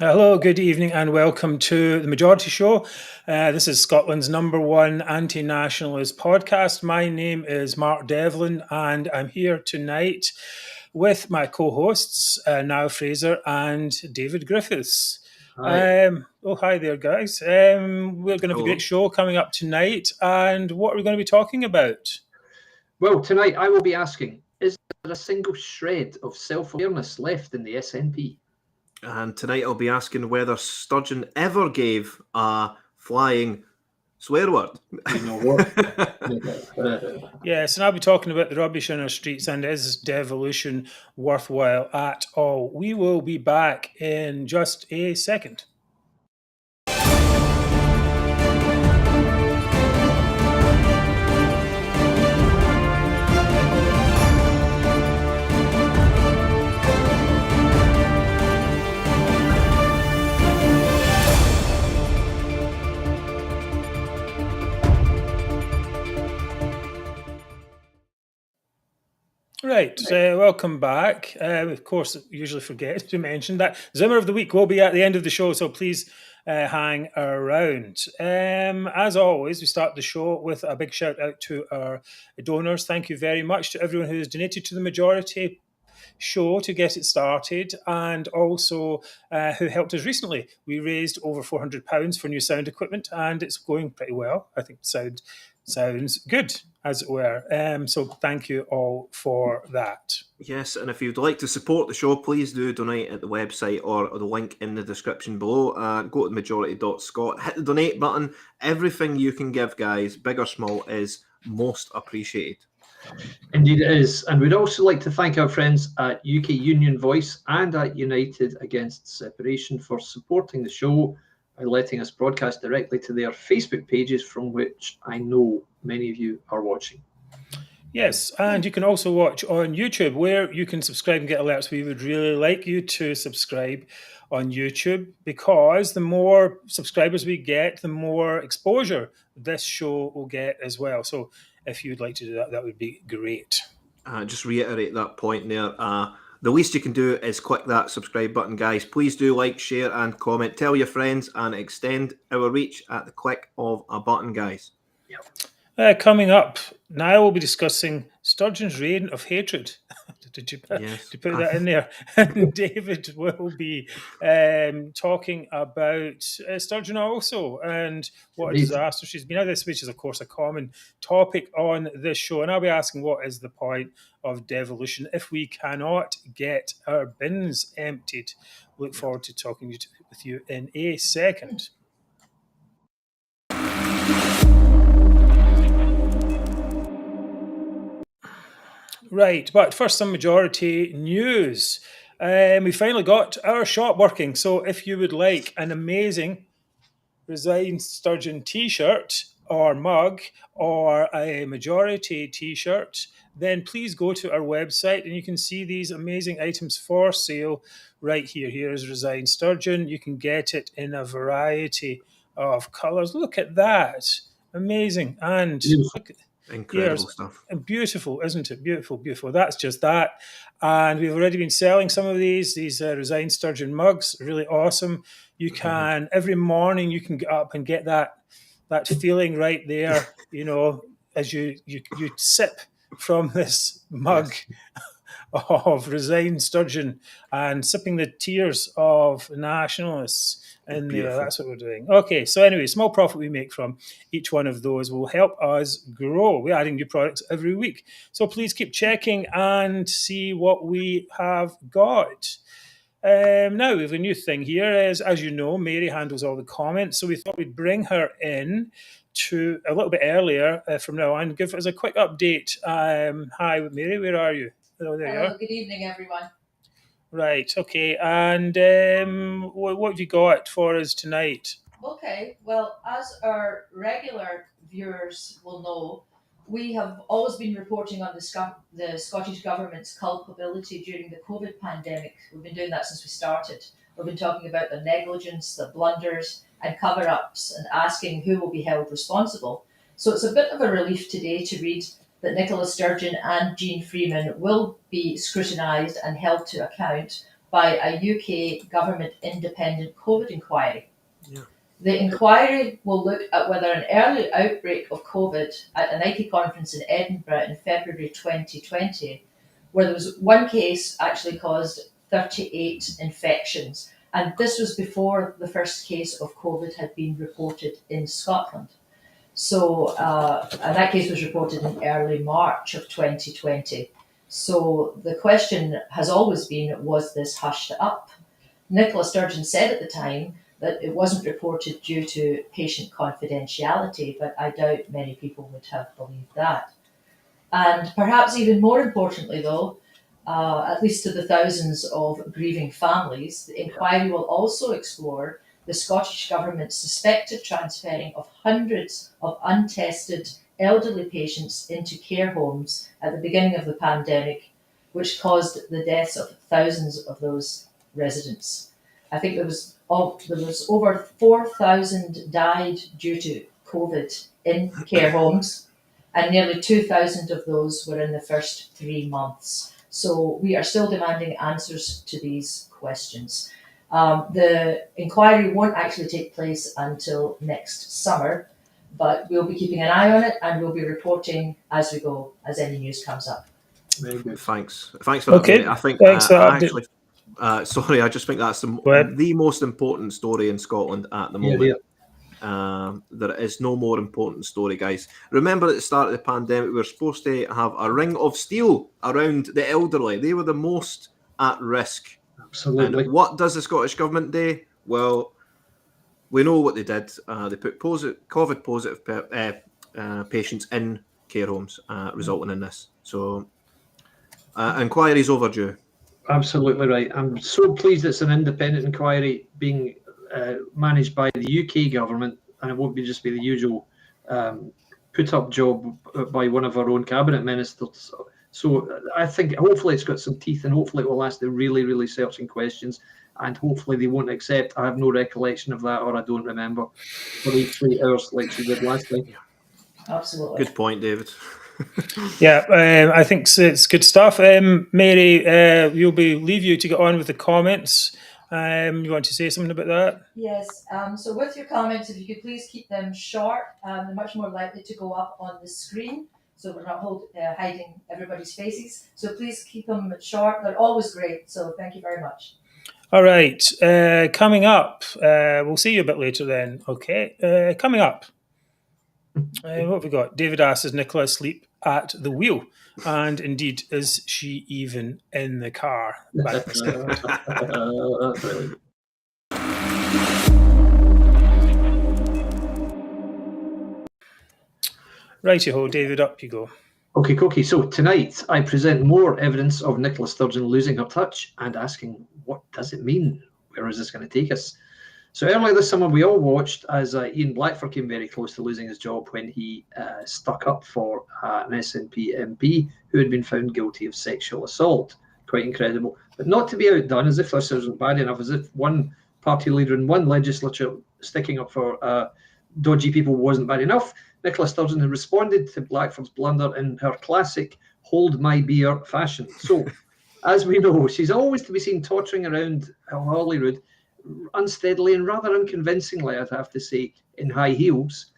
Hello, good evening, and welcome to The Majority Show. This is Scotland's #1 anti-nationalist podcast. My name is Mark Devlin, and I'm here tonight with my co-hosts, Niall Fraser and David Griffiths. Hi. Hi there, guys. We're going to have a great show coming up tonight, and what are we going to be talking about? Well, tonight I will be asking, is there a single shred of self-awareness left in the SNP? And tonight I'll be asking whether Sturgeon ever gave a flying swear word. You know what? Yes, and I'll be talking about the rubbish on our streets and is devolution worthwhile at all. We will be back in just a second. Right, welcome back. Of course, usually forget to mention that Zimmer of the Week will be at the end of the show, so please hang around. As always, we start the show with a big shout out to our donors. Thank you very much to everyone who has donated to the Majority Show to get it started, and also who helped us recently. We raised over £400 for new sound equipment, and it's going pretty well. I think the sounds good, as it were. So thank you all for that. Yes, and if you'd like to support the show, please do donate at the website or the link in the description below. Go to majority.scot, hit the donate button. Everything you can give, guys, big or small, is most appreciated. Indeed it is. And we'd also like to thank our friends at UK Union Voice and at United Against Separation for supporting the show by letting us broadcast directly to their Facebook pages, from which I know many of you are watching. Yes, and you can also watch on YouTube, where you can subscribe and get alerts. We would really like you to subscribe on YouTube, because the more subscribers we get, the more exposure this show will get as well. So if you'd like to do that, that would be great. Just reiterate that point there. The least you can do is click that subscribe button, guys. Please do like, share, and comment. Tell your friends and extend our reach at the click of a button, guys. Yep. Coming up, Niall will be discussing Sturgeon's reign of hatred. Did you put that in there? And David will be talking about Sturgeon also, and what a disaster she's been. This, which is, of course, a common topic on this show. And I'll be asking, what is the point of devolution if we cannot get our bins emptied? Look forward to talking with you in a second. Right, but first, some Majority news. We finally got our shop working. So if you would like an amazing Resign Sturgeon t-shirt or mug or a Majority t-shirt, then please go to our website and you can see these amazing items for sale right here. Here is Resign Sturgeon. You can get it in a variety of colours. Look at that. Amazing. And incredible stuff. And beautiful, isn't it? Beautiful, beautiful. That's just that. And we've already been selling some of these Resign Sturgeon mugs. Really awesome. You can, every morning you can get up and get that feeling right there, you know, as you sip from this mug of Resign Sturgeon and sipping the tears of nationalists in there. That's what we're doing. Okay, so anyway, small profit we make from each one of those will help us grow. We're adding new products every week. So please keep checking and see what we have got. Now, we have a new thing here. As you know, Mary handles all the comments, so we thought we'd bring her in to a little bit earlier from now on, give us a quick update. Hi, Mary, where are you? Hello, there you are. Good evening, everyone. Right, okay. And what have you got for us tonight? Okay, well, as our regular viewers will know, we have always been reporting on the Scottish Government's culpability during the COVID pandemic. We've been doing that since we started. We've been talking about the negligence, the blunders and cover-ups, and asking who will be held responsible. So it's a bit of a relief today to read that Nicola Sturgeon and Jean Freeman will be scrutinised and held to account by a UK government independent COVID inquiry. Yeah. The inquiry will look at whether an early outbreak of COVID at an IKE conference in Edinburgh in February 2020, where there was one case actually caused 38 infections. And this was before the first case of COVID had been reported in Scotland. So, and that case was reported in early March of 2020. So the question has always been, was this hushed up? Nicola Sturgeon said at the time that it wasn't reported due to patient confidentiality, but I doubt many people would have believed that. And perhaps even more importantly, though, at least to the thousands of grieving families, the inquiry will also explore the Scottish Government's suspected transferring of hundreds of untested elderly patients into care homes at the beginning of the pandemic, which caused the deaths of thousands of those residents. I think there was over 4,000 died due to COVID in care homes, and nearly 2,000 of those were in the first 3 months. So we are still demanding answers to these questions. The inquiry won't actually take place until next summer, but we'll be keeping an eye on it and we'll be reporting as we go, as any news comes up. Very good. Thanks for that. Okay, I think thanks for that. actually, sorry, I just think that's the most important story in Scotland at the moment. There is no more important story, guys. Remember at the start of the pandemic, we were supposed to have a ring of steel around the elderly. They were the most at risk. Absolutely. And what does the Scottish Government do? Well, we know what they did. They put COVID positive patients in care homes, resulting in this. So, inquiry's overdue. Absolutely right. I'm so pleased it's an independent inquiry being managed by the UK government, and it won't just be the usual put-up job by one of our own cabinet ministers. So I think hopefully it's got some teeth, and hopefully it will ask the really, really searching questions, and hopefully they won't accept I have no recollection of that, or I don't remember, for 3 hours like she did last time. Absolutely. Good point, David. Yeah, I think it's good stuff. Mary, we'll leave you to get on with the comments. You want to say something about that? Yes. So with your comments, if you could please keep them short, they're much more likely to go up on the screen, so we're not hiding everybody's faces. So please keep them short. They're always great. So thank you very much. All right. Coming up, we'll see you a bit later then. Okay. Coming up, what have we got? David asks, is Nicola asleep at the wheel? And indeed, is she even in the car? Righty-ho, David, up you go. Okay. So tonight I present more evidence of Nicola Sturgeon losing her touch and asking, what does it mean? Where is this going to take us? So earlier this summer, we all watched as Ian Blackford came very close to losing his job when he stuck up for an SNP MP who had been found guilty of sexual assault. Quite incredible. But not to be outdone, as if this wasn't bad enough, as if one party leader in one legislature sticking up for dodgy people wasn't bad enough, Nicola Sturgeon had responded to Blackford's blunder in her classic hold my beer fashion. So, as we know, she's always to be seen tottering around Holyrood unsteadily and rather unconvincingly, I'd have to say, in high heels.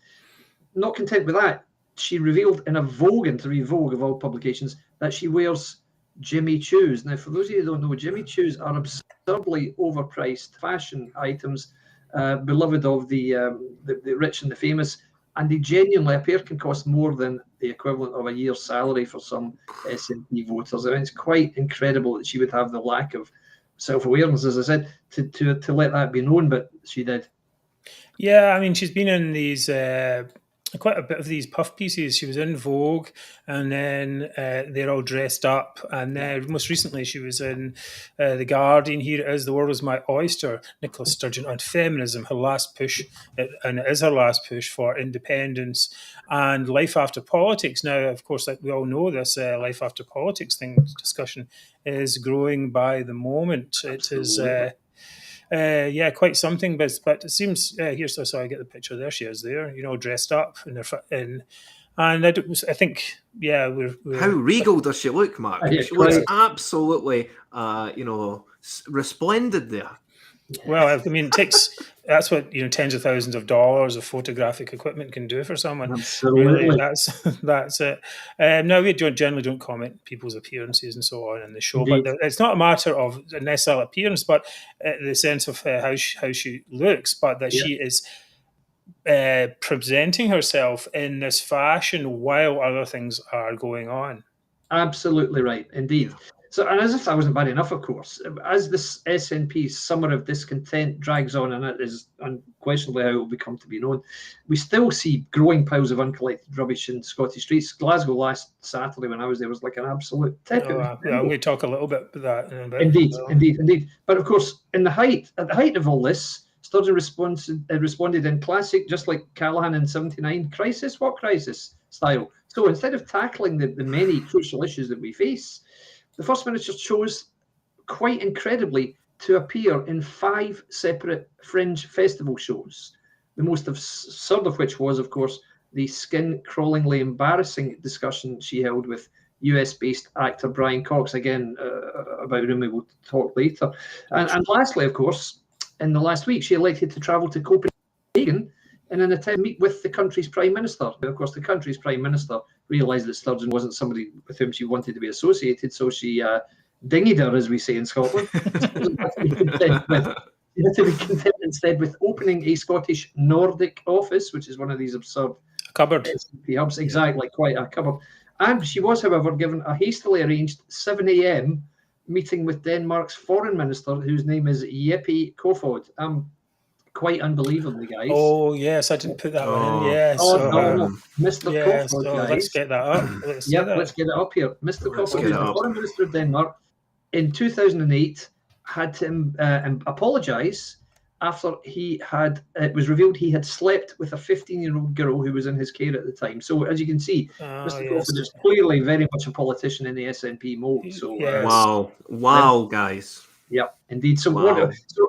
Not content with that, she revealed in a Vogue interview, Vogue of all publications, that she wears Jimmy Choos. Now, for those of you who don't know, Jimmy Choos are absurdly overpriced fashion items, beloved of the rich and the famous, and they genuinely, a pair can cost more than the equivalent of a year's salary for some SNP voters. I mean, it's quite incredible that she would have the lack of self-awareness, as I said, to let that be known, but she did. Yeah, I mean, she's been in these quite a bit of these puff pieces. She was in Vogue, and then they're all dressed up. And then most recently, she was in The Guardian. Here it is, The World Is My Oyster. Nicola Sturgeon on feminism, her last push, and it is her last push for independence and life after politics. Now, of course, like we all know, this life after politics discussion is growing by the moment. It is. Quite something, but it seems here's so I get the picture. There she is, there, dressed up and I think we're how regal does she look, Mark? Yeah, she looks absolutely resplendent there. Well, I mean, that's what tens of thousands of dollars of photographic equipment can do for someone. Absolutely. Really, that's it. Now we generally don't comment people's appearances and so on in the show, Indeed. but it's not a matter of a necessary appearance, but the sense of how she looks, but that she is presenting herself in this fashion while other things are going on. Absolutely right, indeed. So, and as if that wasn't bad enough, of course, as this SNP summer of discontent drags on, and it is unquestionably how it will become to be known, we still see growing piles of uncollected rubbish in Scottish streets. Glasgow last Saturday when I was there was like an absolute tip. I'm going to talk a little bit about that in a bit. Indeed. But of course, at the height of all this, Sturgeon responded in classic, just like Callaghan in '79, crisis, what crisis style. So instead of tackling the many crucial issues that we face, the First Minister chose, quite incredibly, to appear in 5 separate fringe festival shows. The most absurd of which was, of course, the skin-crawlingly embarrassing discussion she held with US-based actor Brian Cox, again, about whom we will talk later. And lastly, of course, in the last week, she elected to travel to Copenhagen in an attempt to meet with the country's Prime Minister. But of course, the country's Prime Minister realised that Sturgeon wasn't somebody with whom she wanted to be associated, so she dinghied her, as we say in Scotland. She had to be content instead with opening a Scottish Nordic office, which is one of these absurd cupboard hubs, exactly, quite a cupboard. And she was, however, given a hastily arranged 7 a.m. meeting with Denmark's foreign minister, whose name is Jeppe Kofod. Quite unbelievably, guys. Oh, yes, I didn't put that one in. Yes. No. Mr. Kofod, guys. Let's get that up. Let's get it up here. Mr. Kofod, who's the foreign minister of Denmark, in 2008 had to apologise after it was revealed he had slept with a 15-year-old girl who was in his care at the time. So as you can see, Mr. Kofod is clearly very much a politician in the SNP mold. So wow, guys. Yeah, indeed. So,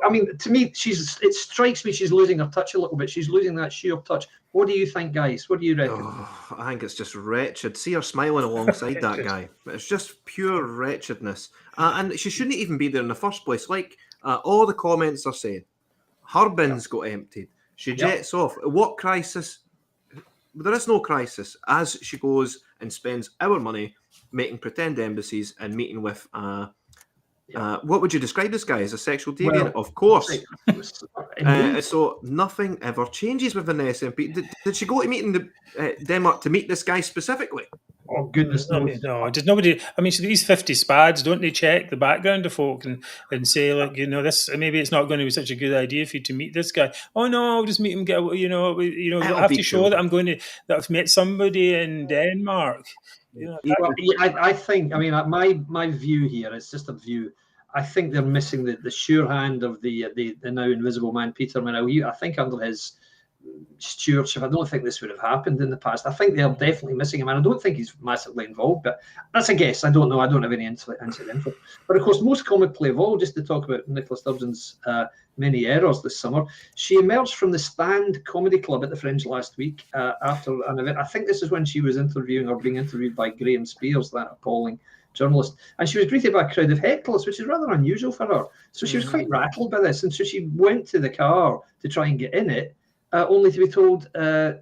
I mean, to me, it strikes me she's losing her touch a little bit. She's losing that sheer touch. What do you think, guys? What do you reckon? I think it's just wretched. See her smiling alongside that guy. It's just pure wretchedness. And she shouldn't even be there in the first place. Like all the comments are saying, her bin's got emptied. She jets off. What crisis? There is no crisis as she goes and spends our money making pretend embassies and meeting with... what would you describe this guy as? A sexual deviant? Of course. So nothing ever changes within the SNP. Did she go to meeting Denmark to meet this guy specifically? Oh, goodness no. Did nobody? I mean, these 50 spads, don't they check the background of folk and say, like, this maybe it's not going to be such a good idea for you to meet this guy. Oh no, I'll just meet him. You have to show that that I've met somebody in Denmark. I think, my view here, it's just a view. I think they're missing the sure hand of the now invisible man, Peter Murrell. I think under his stewardship, I don't think this would have happened in the past. I think they're definitely missing him, and I don't think he's massively involved, but that's a guess. I don't know. I don't have any inside info. But of course, most comically of all, just to talk about Nicola Sturgeon's many errors this summer, she emerged from the Stand Comedy Club at the Fringe last week after an event. I think this is when she was being interviewed by Graham Spears, that appalling journalist, and she was greeted by a crowd of hecklers, which is rather unusual for her. So she was quite rattled by this, and so she went to the car to try and get in it, only to be told,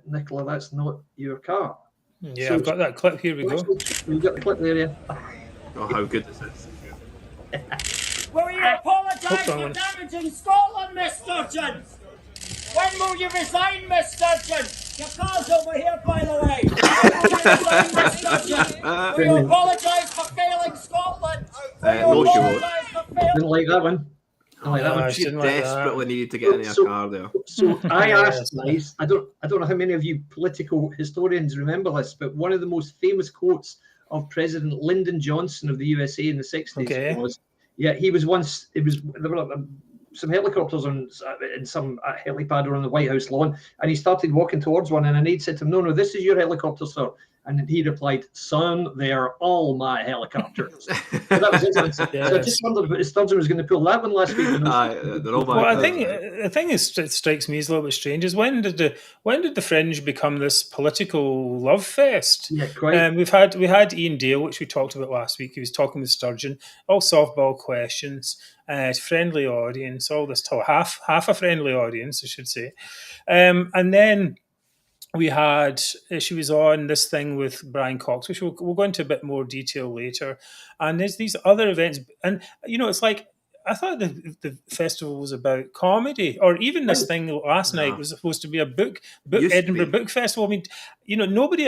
Nicola, that's not your car. Yeah, so I've got that clip. Here we go. We've got the clip there, yeah. Oh, how good is this? Will you apologise for damaging Scotland, Miss Sturgeon? When will you resign, Miss Sturgeon? Your car's over here, by the way. When will you resign, Miss Sturgeon? Will you apologise for failing Scotland? No, she won't. Didn't like that one. She desperately needed to get in her car there. So I asked, guys, I don't know how many of you political historians remember this, but one of the most famous quotes of President Lyndon Johnson of the USA in the 60s was, there were some helicopters in some helipad or on the White House lawn, and he started walking towards one, and an aide said to him, no, this is your helicopter, sir. And he replied, "Son, they are all my helicopters." So that was his answer. Yes. So I just wondered if Sturgeon was going to pull that one last week. They're all Well, I my think the thing is, it strikes me as a little bit strange is when did the Fringe become this political love fest? Yeah, quite. We had Ian Dale, which we talked about last week. He was talking with Sturgeon, all softball questions, friendly audience, all this half a friendly audience, I should say, and then we had she was on this thing with Brian Cox, which we'll go into a bit more detail later. And there's these other events, and it's like I thought the festival was about comedy, or even this thing last night was supposed to be a book Edinburgh Book Festival. I mean, nobody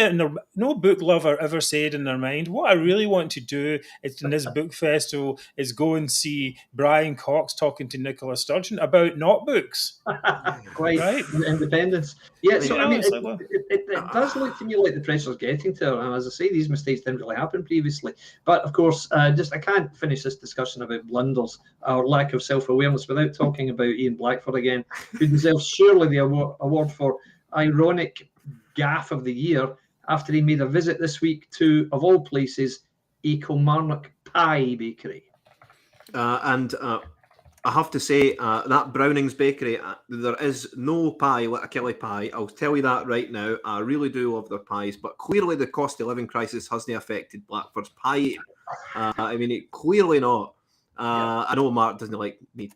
no book lover ever said in their mind, what I really want to do in this book festival is go and see Brian Cox talking to Nicola Sturgeon about not books. Quite right? Independence. Yeah, so I mean, it does look to me like the pressure's getting to her. And as I say, these mistakes didn't really happen previously. But of course, I can't finish this discussion about blunders or lack of self-awareness without talking about Ian Blackford again, who deserves surely the award for ironic gaffe of the year after he made a visit this week to, of all places, a Kilmarnock pie bakery. I have to say, that Browning's Bakery, there is no pie like a Kelly pie. I'll tell you that right now. I really do love their pies, but clearly the cost of living crisis hasn't affected Blackford's pie. I mean, it clearly not. I know Mark doesn't like me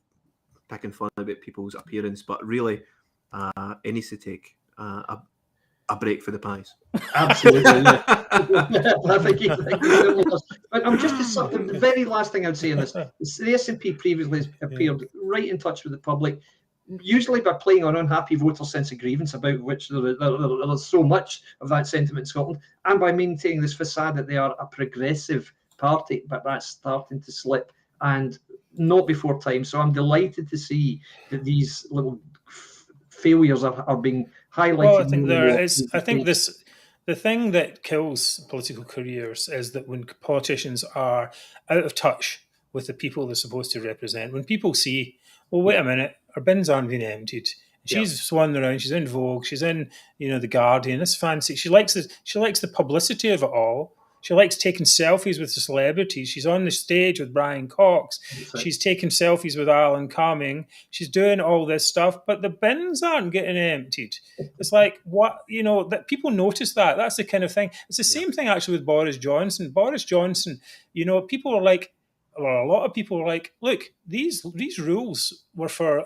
picking fun about people's appearance, but really, it needs to take a break for the pies. Absolutely. Yeah. But I'm just the very last thing I'd say in this. The SNP previously appeared right in touch with the public, usually by playing on unhappy voters' sense of grievance, about which there's so much of that sentiment in Scotland, and by maintaining this facade that they are a progressive party, but that's starting to slip, and not before time. So I'm delighted to see that these little failures are being highlighted. Well, I think there is. I think the thing that kills political careers is that when politicians are out of touch with the people they're supposed to represent, when people see, well, wait a minute, our bins aren't being emptied. She's swanning around. She's in Vogue. She's in, the Guardian. It's fancy. She likes the publicity of it all. She likes taking selfies with the celebrities. She's on the stage with Brian Cox. Right. She's taking selfies with Alan Cumming. She's doing all this stuff, but the bins aren't getting emptied. It's like, what, that people notice that. That's the kind of thing. It's the same thing actually with Boris Johnson. Boris Johnson, people are like, well, a lot of people are like, look, these rules were for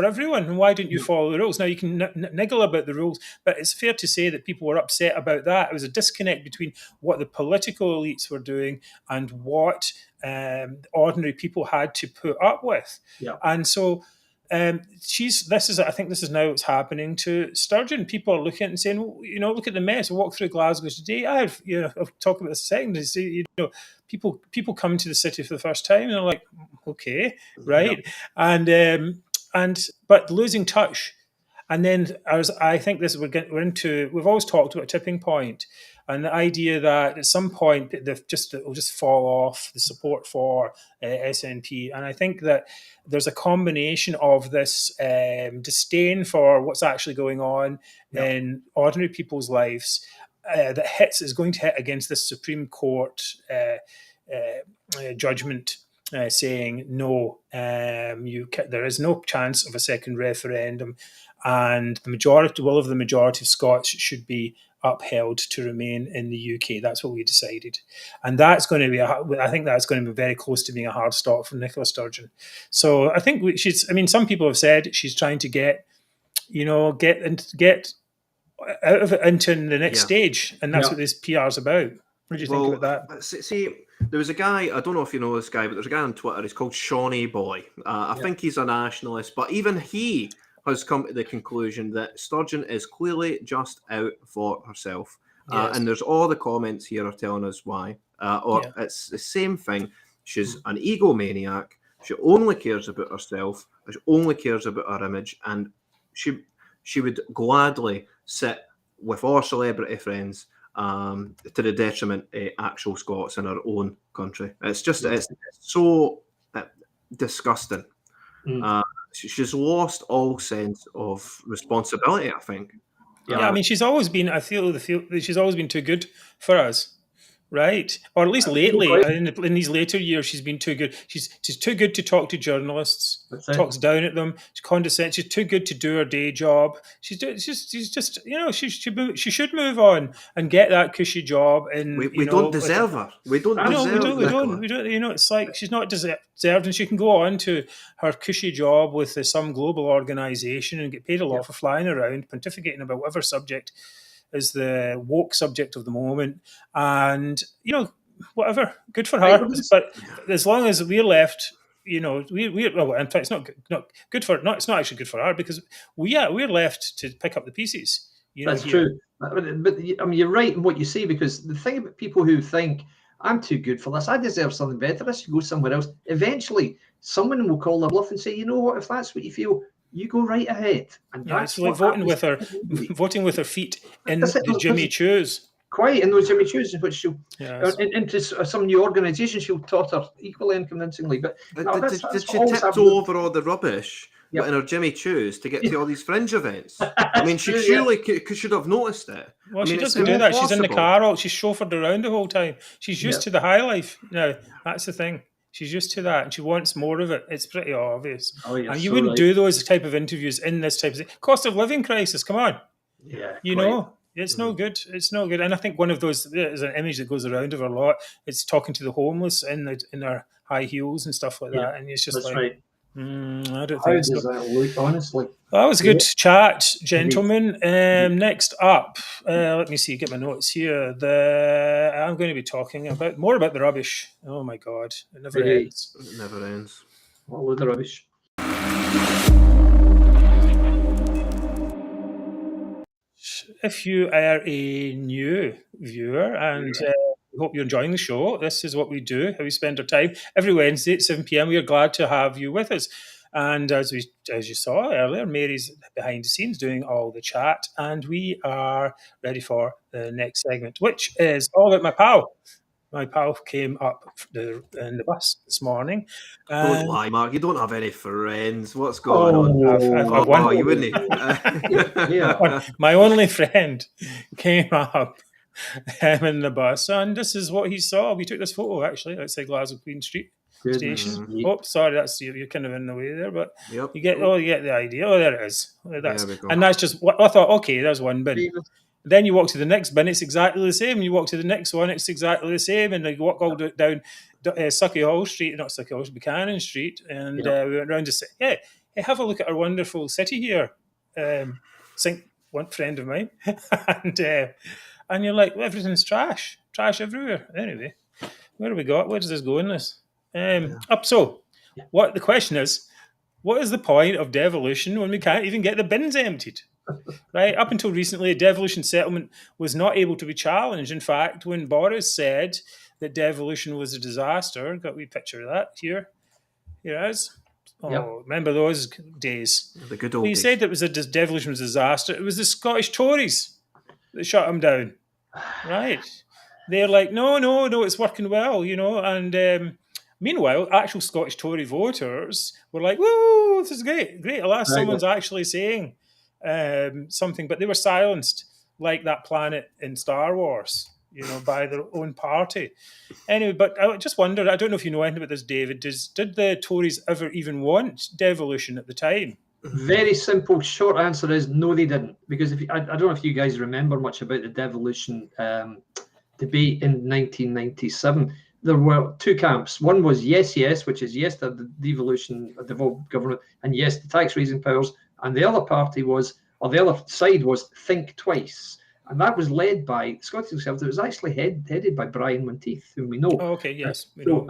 everyone, and why don't you follow the rules? Now you can niggle about the rules, but it's fair to say that people were upset about that. It was a disconnect between what the political elites were doing and what ordinary people had to put up with. And so I think this is now what's happening to Sturgeon. People are looking at it and saying, well, look at the mess. I walked through Glasgow today. I'll talk about this a second. People come to the city for the first time and they're like, okay, right. But losing touch. And then I think we've always talked about a tipping point, and the idea that at some point it will just fall off, the support for SNP. And I think that there's a combination of this disdain for what's actually going on in ordinary people's lives that is going to hit against this Supreme Court judgment saying no, there is no chance of a second referendum, and the will of the majority of Scots should be upheld to remain in the UK. That's what we decided, and that's going to be. I think that's going to be very close to being a hard stop for Nicola Sturgeon. So I think some people have said she's trying to get out of it into the next stage, and that's what this PR is about. What do you think about that? See, there was a guy, I don't know if you know this guy, but there's a guy on Twitter, he's called Shawnee Boy. I think he's a nationalist, but even he has come to the conclusion that Sturgeon is clearly just out for herself. And there's all the comments here are telling us why. It's the same thing. She's an egomaniac. She only cares about herself. She only cares about her image. And she would gladly sit with all celebrity friends to the detriment of actual Scots in her own country. It's just it's so disgusting. She's lost all sense of responsibility, I think. Yeah, I mean, she's always been. I feel that she's always been too good for us, right? Or at least lately, in these later years, she's been too good. She's too good to talk to journalists. Talks down at them. She's condescending. She's too good to do her day job. She's just she should move on and get that cushy job. And we don't deserve her. We don't deserve her. We don't. You know, it's like she's not deserved, and she can go on to her cushy job with some global organisation and get paid a lot for flying around, pontificating about whatever subject is the woke subject of the moment, and whatever, good for her. But as long as we're left, well, in fact, it's not good for. Not it's not actually good for her, because we're left to pick up the pieces. That's true. But I mean, you're right in what you say, because the thing about people who think, I'm too good for this, I deserve something better, I should go somewhere else, eventually someone will call their bluff and say, you know what, if that's what you feel, you go right ahead. And it's like voting with her feet in the Jimmy Choos. Quite in those Jimmy Choos, in which she'll into some new organisation, she'll totter equally unconvincingly. But did she tiptoe over all the rubbish in her Jimmy Choos to get to all these fringe events? I mean, she surely should have noticed it. Well, she doesn't do that. She's in the car, she's chauffeured around the whole time. She's used to the high life now. That's the thing. She's used to that, and she wants more of it. It's pretty obvious. And you wouldn't do those type of interviews in this type of cost of living crisis. Come on, it's no good. It's no good. And I think one of those is an image that goes around of her a lot. It's talking to the homeless in their high heels and stuff like that. And it's just right. I don't think so. How does that look, honestly? That was a good chat, gentlemen. Next up, let me see, get my notes here. I'm going to be talking more about the rubbish. Oh my God, it never ends. It never ends. All of the rubbish. If you are a new viewer and hope you're enjoying the show, this is what we do, how we spend our time. Every Wednesday at 7 p.m, we are glad to have you with us. And as you saw earlier, Mary's behind the scenes doing all the chat, and we are ready for the next segment, which is all about my pal. My pal came up in the bus this morning. Don't lie, Mark. You don't have any friends. What's going on? I've one. You wouldn't. My only friend came up in the bus, and this is what he saw. We took this photo actually outside Glasgow Queen Street Station. Oh, sorry, that's you're kind of in the way there, but you get the idea. Oh, there it is. And that's just what I thought. Okay, there's one bin. Then you walk to the next bin, it's exactly the same. You walk to the next one, it's exactly the same. And you walk all down Buchanan Street, and we went round to say, hey, have a look at our wonderful city here. One friend of mine, and you're like, well, everything's trash everywhere. Anyway, where have we got? Where does this go in this? What the question is, what is the point of devolution when we can't even get the bins emptied? Right, up until recently, devolution settlement was not able to be challenged. In fact, when Boris said that devolution was a disaster, got a wee picture of that here. Here it is. Remember those days? The good old days. He said that devolution was a disaster. It was the Scottish Tories that shut him down. Right? They're like, no, it's working well, And meanwhile, actual Scottish Tory voters were like, woo, this is great. Alas, someone's actually saying something, but they were silenced like that planet in Star Wars, by their own party. Anyway, but I just wondered, I don't know if you know anything about this, David, did the Tories ever even want devolution at the time? Very simple, short answer is no, they didn't. Because I don't know if you guys remember much about the devolution debate in 1997. There were two camps. One was yes, which is yes to the devolution, a devolved government, and yes to tax raising powers. And the other party the other side was think twice. And that was led by the Scottish Conservatives. It was actually headed by Brian Monteith, whom we know. Oh, okay, yes. We know.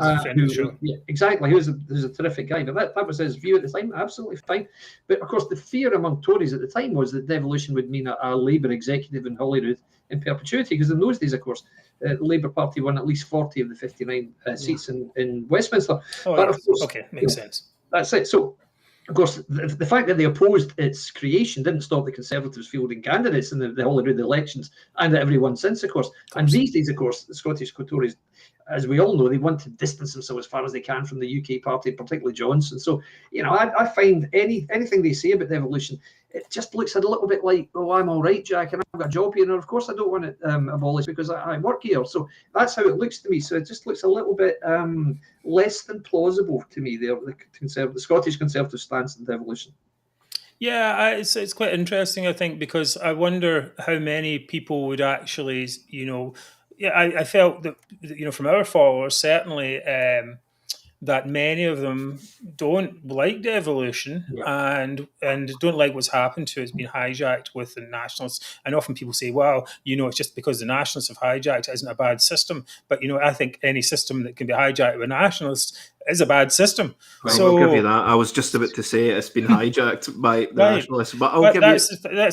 Exactly. He was a terrific guy. But that was his view at the time. Absolutely fine. But, of course, the fear among Tories at the time was that devolution would mean a Labour executive in Holyrood in perpetuity. Because in those days, of course, the Labour Party won at least 40 of the 59 seats in Westminster. Of course, okay, makes sense. That's it. So, of course, the fact that they opposed its creation didn't stop the Conservatives fielding candidates in the Holyrood elections, and everyone since, of course. And these days, of course, the Scottish Tories as we all know, they want to distance themselves as far as they can from the UK party, particularly Johnson. So, I find anything they say about devolution, it just looks a little bit like, oh, I'm all right, Jack, and I've got a job here, and of course I don't want it abolished because I work here. So that's how it looks to me. So it just looks a little bit less than plausible to me, the Scottish Conservative stance on devolution. Yeah, it's quite interesting, I think, because I wonder how many people would actually, I felt that, from our followers, certainly, that many of them don't like devolution and don't like what's happened to it. It's been hijacked with the nationalists. And often people say, well, it's just because the nationalists have hijacked it isn't a bad system. But, I think any system that can be hijacked by nationalists is a bad system. Right, so, I'll give you that. I was just about to say it's been hijacked by the nationalists, but I'll give that's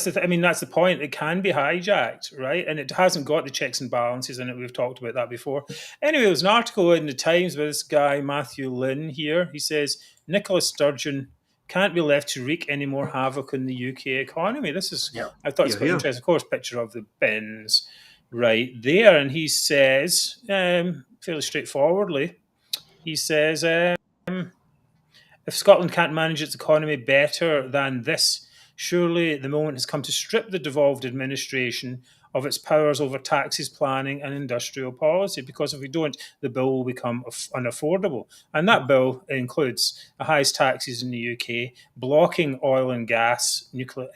the point. It can be hijacked, right? And it hasn't got the checks and balances in it. We've talked about that before. Anyway, there was an article in the Times by this guy, Matthew Lynn here. He says, Nicola Sturgeon can't be left to wreak any more havoc in the UK economy. This is, I thought it's quite interesting. Of course, picture of the bins right there. And he says, fairly straightforwardly, he says, if Scotland can't manage its economy better than this, surely the moment has come to strip the devolved administration of its powers over taxes, planning and industrial policy, because if we don't, the bill will become unaffordable. And that bill includes the highest taxes in the UK, blocking oil and gas, nuclear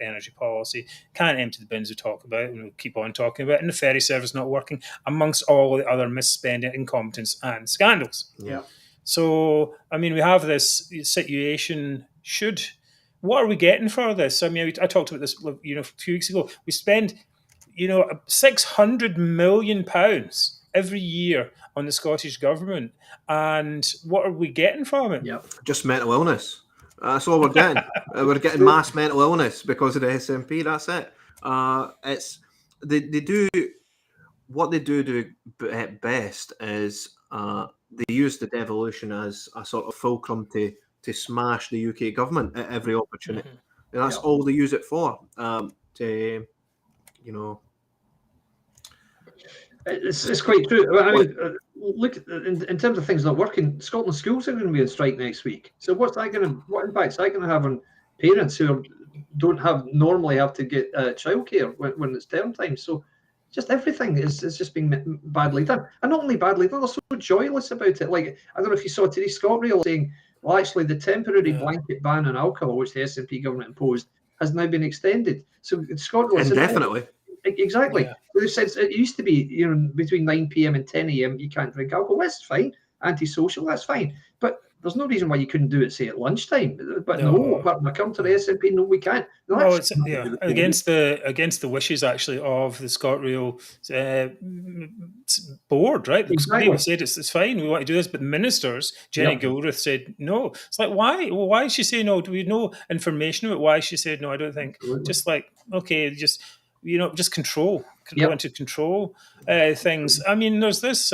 energy policy, can't empty the bins we talk about, and we'll keep on talking about, and the ferry service not working, amongst all the other misspending, incompetence and scandals. Yeah. So, we have this situation. What are we getting for this? I talked about this, a few weeks ago. We spend, £600 million every year on the Scottish government, and what are we getting from it? Yeah, just mental illness. That's all we're getting. We're getting mass mental illness because of the SNP. That's it. It's they do what they do at best is. They use the devolution as a sort of fulcrum to smash the UK government at every opportunity. And that's all they use it for. It's quite true. Look, in terms of things not working, Scotland schools are going to be on strike next week. So what impact is that going to have on parents who don't normally have to get childcare when it's term time? So just everything is just being badly done. And not only badly done, they're so joyless about it. Like, I don't know if you saw today, ScotRail saying, well, actually, the temporary blanket ban on alcohol, which the SNP government imposed, has now been extended. So ScotRail indefinitely. Exactly. Yeah. They've said it used to be, between 9 p.m. and 10 a.m. you can't drink alcohol. That's fine. Antisocial, that's fine. But there's no reason why you couldn't do it, say, at lunchtime. But no, when I come to the SNP, no, we can't. No, it's against the wishes actually of the ScotRail board, right? Exactly. They said it's fine, we want to do this, but the ministers, Jenny Gilruth, said no. It's like, why? Well, why did she say no? Do we know information about why she said no? I don't think. Absolutely. Just like, okay, just control into control things. There's this.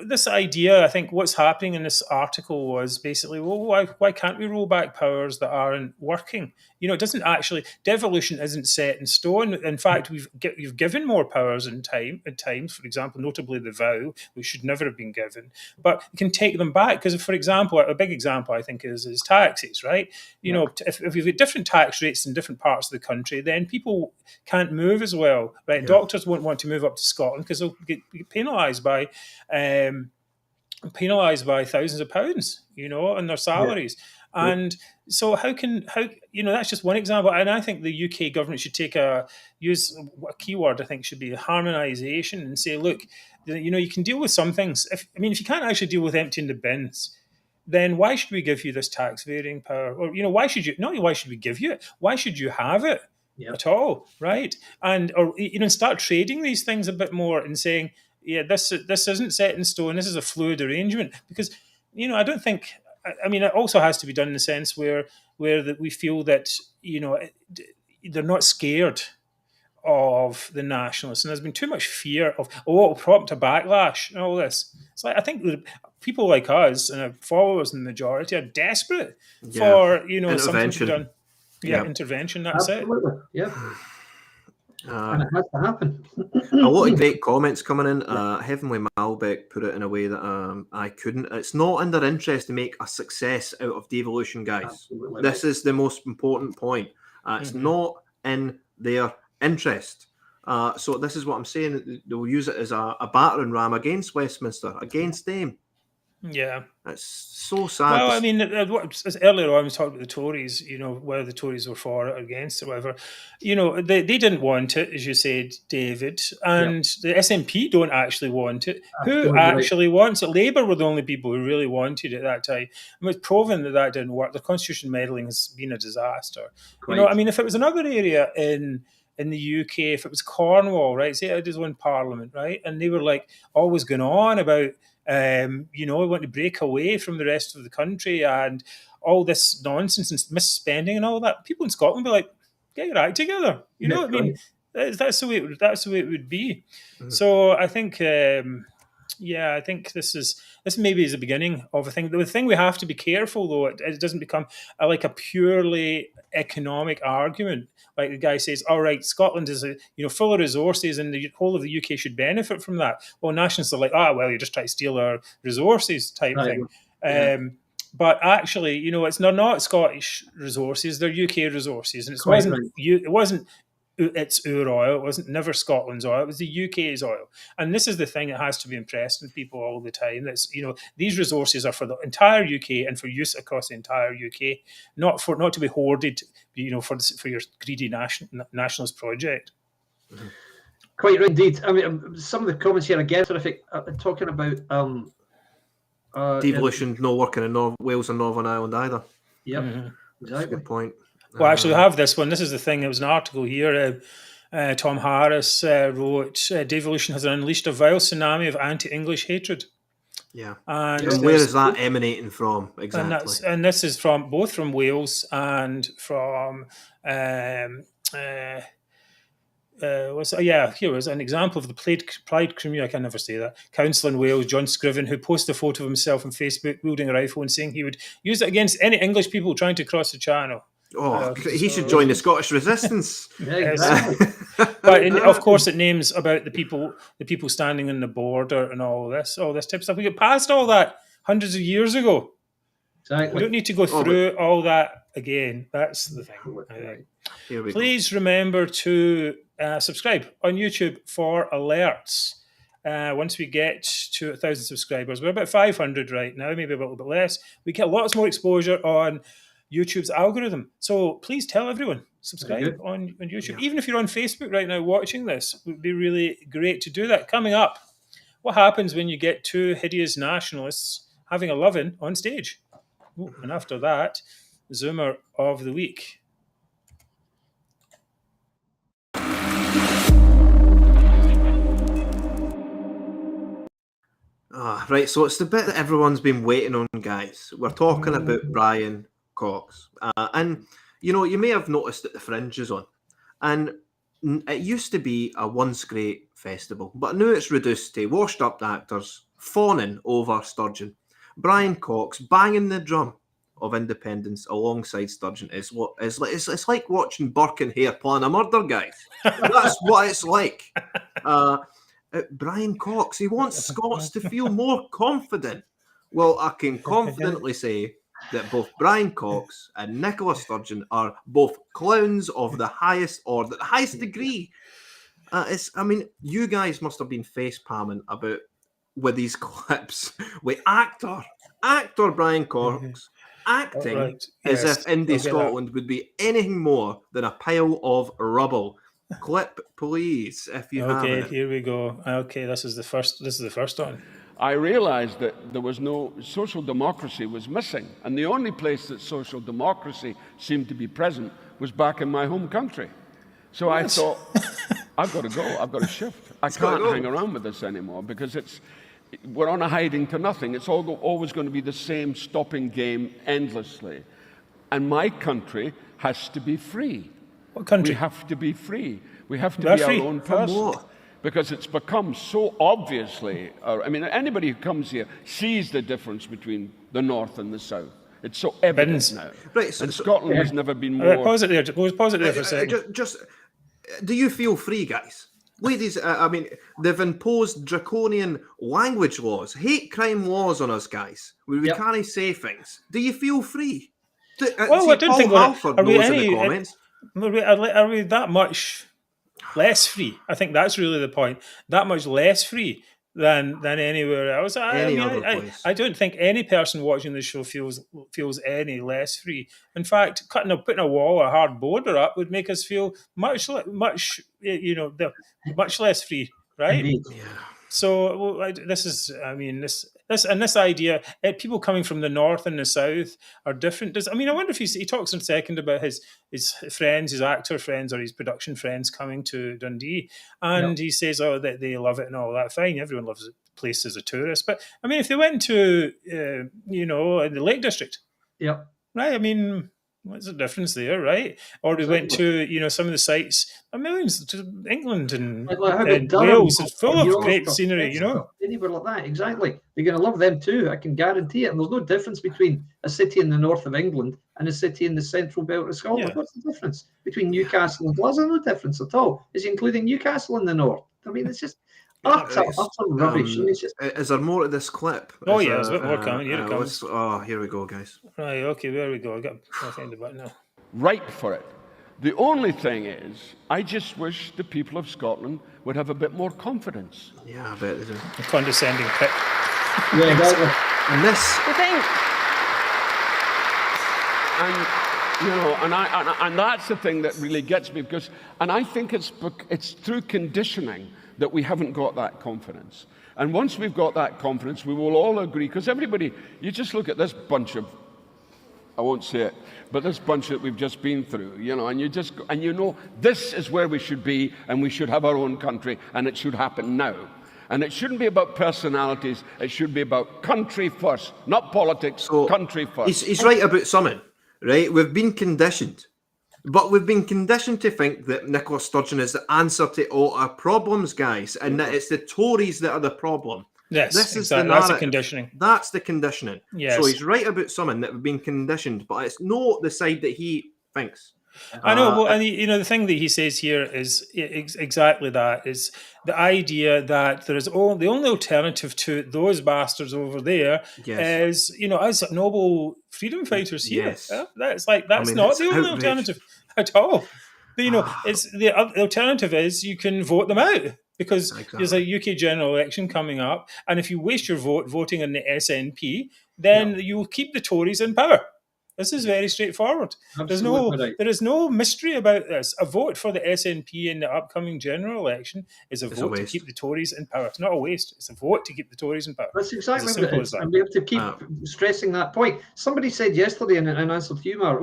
This idea, I think what's happening in this article was basically, well, why can't we roll back powers that aren't working? It doesn't actually, devolution isn't set in stone. In fact, we've given more powers at times, for example, notably the vow, which should never have been given, but you can take them back. Because, for example, a big example, I think, is taxes, right? If you've got different tax rates in different parts of the country, then people can't move as well, right? Yeah. Doctors won't want to move up to Scotland because they'll get penalised by thousands of pounds, on their salaries. Yeah. And so how that's just one example. And I think the UK government should use a keyword, I think, should be harmonisation, and say, look, you can deal with some things. If you can't actually deal with emptying the bins, then why should we give you this tax varying power? Or, why should we give you it? Why should you have it at all, right? Or start trading these things a bit more and saying, this isn't set in stone. This is a fluid arrangement, because I don't think. It also has to be done in the sense where we feel that they're not scared of the nationalists, and there's been too much fear of it'll prompt a backlash and all this. It's like, I think people like us and our followers in the majority are desperate for something to be done. Intervention. That's Absolutely. it. Yeah. And it has to happen. A lot of great comments coming in. Heavenly Malbec put it in a way that I couldn't. It's not in their interest to make a success out of devolution, guys. Absolutely This right. is the most important point. It's not in their interest. So this is what I'm saying. They'll use it as a battering ram against Westminster, against them. Yeah. It's so sad. Well, I mean, earlier on, I was talking about the Tories, you know, whether the Tories were for it or against it, or whatever. You know, they didn't want it, as you said, David, and the SNP don't actually want it. Who actually wants it? Labour were the only people who really wanted it at that time. And it's proven that didn't work. The constitution meddling has been a disaster. You know, I mean, if it was another area in the UK, if it was Cornwall, right, say it is one parliament, right, and they were like always going on about, you know, we want to break away from the rest of the country and all this nonsense and misspending and all that. People in Scotland would be like, get your act together. You know what I mean? That's the way it would be. So I think, I think this maybe is the beginning of a thing. The thing we have to be careful though, it doesn't become like a purely economic argument. Like the guy says, all right, Scotland is full of resources and the whole of the UK should benefit from that. Well, nationalists are like, well, you're just trying to steal our resources type thing. But actually, you know, it's not Scottish resources; they're UK resources, and it wasn't it's our oil. It wasn't never Scotland's oil. It was the UK's oil. And this is the thing that has to be impressed in people all the time. That's, you know, these resources are for the entire UK and for use across the entire UK, not to be hoarded, you know, for your greedy nationalist project. Quite right indeed. I mean, some of the comments here again, terrific. Talking about devolution not working in Wales and Northern Ireland either. Yep, exactly. That's a good point. Well, actually, we have this one. This is the thing. There was an article here. Tom Harris wrote, devolution has unleashed a vile tsunami of anti-English hatred. Yeah. And where is that emanating from exactly? And this is both from Wales and from... here was an example of the Plaid Cymru, I can never say that, council in Wales, John Scriven, who posted a photo of himself on Facebook wielding a rifle and saying he would use it against any English people trying to cross the channel. He should join the Scottish Resistance. Exactly. But of course, it names about the people standing on the border and all this type of stuff. We get past all that hundreds of years ago. Exactly. We don't need to go through all that again. That's the thing. Please remember to subscribe on YouTube for alerts. Once we get to 1,000 subscribers, we're about 500 right now, maybe a little bit less. We get lots more exposure on YouTube's algorithm. So please tell everyone, subscribe on YouTube. Even if you're on Facebook right now watching this, it would be really great to do that. Coming up, what happens when you get two hideous nationalists having a loving on stage? And after that, Zoomer of the Week. Right, so it's the bit that everyone's been waiting on, guys. We're talking about Brian Cox. And, you know, you may have noticed that the Fringe is on. And it used to be a once great festival, but now it's reduced to washed-up actors fawning over Sturgeon. Brian Cox banging the drum of independence alongside Sturgeon is what is like. It's like watching Burke and Hare plan a murder, guys. That's what it's like. Brian Cox, he wants Scots to feel more confident. Well, I can confidently say that both Brian Cox and Nicola Sturgeon are both clowns of the highest order, the highest degree. You guys must have been face palming about with these clips with actor Brian Cox acting as if Indie Scotland would be anything more than a pile of rubble. Clip, please, if you have it. Okay, here we go. Okay, this is the first one. I realized that there was no social democracy was missing, and the only place that social democracy seemed to be present was back in my home country. So I thought, I've got to go. I've got to shift. I can't hang around with this anymore because we're on a hiding to nothing. It's always going to be the same stopping game endlessly. And my country has to be free. What country? We have to be free. We have to be our own person. Because it's become so obviously, anybody who comes here sees the difference between the North and the South. It's so evident now. Right, and Scotland has never been more... Pause it there for a second. do you feel free, guys? Ladies, I mean, they've imposed draconian language laws, hate crime laws on us, guys. We can't say things. Do you feel free? Well, I don't think Halford are we knows in any. the comments. Are we that much less free? I think that's really the point. That much less free than anywhere else. I don't think any person watching this show feels any less free. In fact, putting a wall, a hard border up, would make us feel much less free, right? Indeed. Yeah. So this idea, people coming from the north and the south are different. I wonder if he talks in a second about his friends, his actor friends or his production friends coming to Dundee, and he says, that they love it and all that. Fine, everyone loves the place as a tourist, but if they went to in the Lake District, right? What's the difference there, right? Or we went to some of the sites, millions to England and Wales. It's full of great scenery, Anywhere like that, exactly. They're going to love them too. I can guarantee it. And there's no difference between a city in the north of England and a city in the central belt of Scotland. Yeah. What's the difference between Newcastle and Glasgow? No difference at all. Is he including Newcastle in the north? It's just utter rubbish. Is there more to this clip? There's a bit more coming. Here it comes. Here we go, guys. Right, okay, there we go. I'll find the button now. Right for it. The only thing is, I just wish the people of Scotland would have a bit more confidence. Yeah, I bet they do. A condescending prick. Yeah, exactly. And this... The thing... And that's the thing that really gets me, because, and I think it's through conditioning that we haven't got that confidence. And once we've got that confidence, we will all agree, because everybody, you just look at this bunch of, I won't say it, but this bunch that we've just been through, and this is where we should be, and we should have our own country, and it should happen now. And it shouldn't be about personalities, it should be about country first, not politics, country first. He's right about something, right? We've been conditioned. But we've been conditioned to think that Nicola Sturgeon is the answer to all our problems, guys, and that it's the Tories that are the problem. Yes, this is exactly. That's the conditioning. That's the conditioning. Yes. So he's right about something that we've been conditioned, but it's not the side that he thinks. I know, and the thing that he says here is exactly that. Is the idea that there is the only alternative to those bastards over there is us noble freedom fighters here. Yes. That's not the only alternative at all. But it's the alternative is you can vote them out. Because there's a UK general election coming up, and if you waste your vote voting on the SNP, then you will keep the Tories in power. This is very straightforward. There is no mystery about this. A vote for the SNP in the upcoming general election is a vote to keep the Tories in power. It's not a waste. It's a vote to keep the Tories in power. That's exactly what it is. And we have to keep stressing that point. Somebody said yesterday in answer to you, Mark,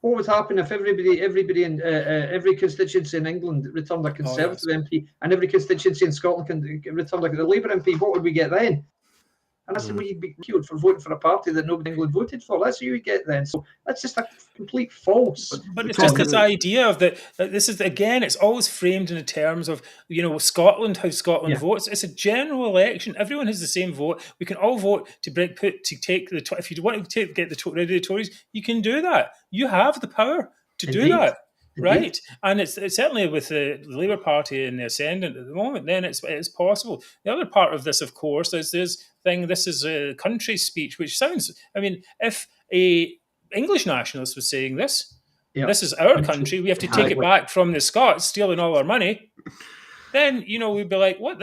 what would happen if everybody in every constituency in England returned a Conservative MP and every constituency in Scotland returned a Labour MP? What would we get then? And I said, well, you'd be killed for voting for a party that nobody in England voted for. That's who you get then. So that's just a complete false. But it's just this idea of that this is, again, it's always framed in the terms of, Scotland, how Scotland votes. It's a general election. Everyone has the same vote. We can all vote to take the, if you want to get rid of the Tories, you can do that. You have the power to do that. Right, and it's certainly with the Labour Party in the ascendant at the moment. Then it's possible. The other part of this, of course, is this thing. This is a country speech, which sounds. If a English nationalist was saying this, this is our country. We have to take it back from the Scots stealing all our money. Then we'd be like, what?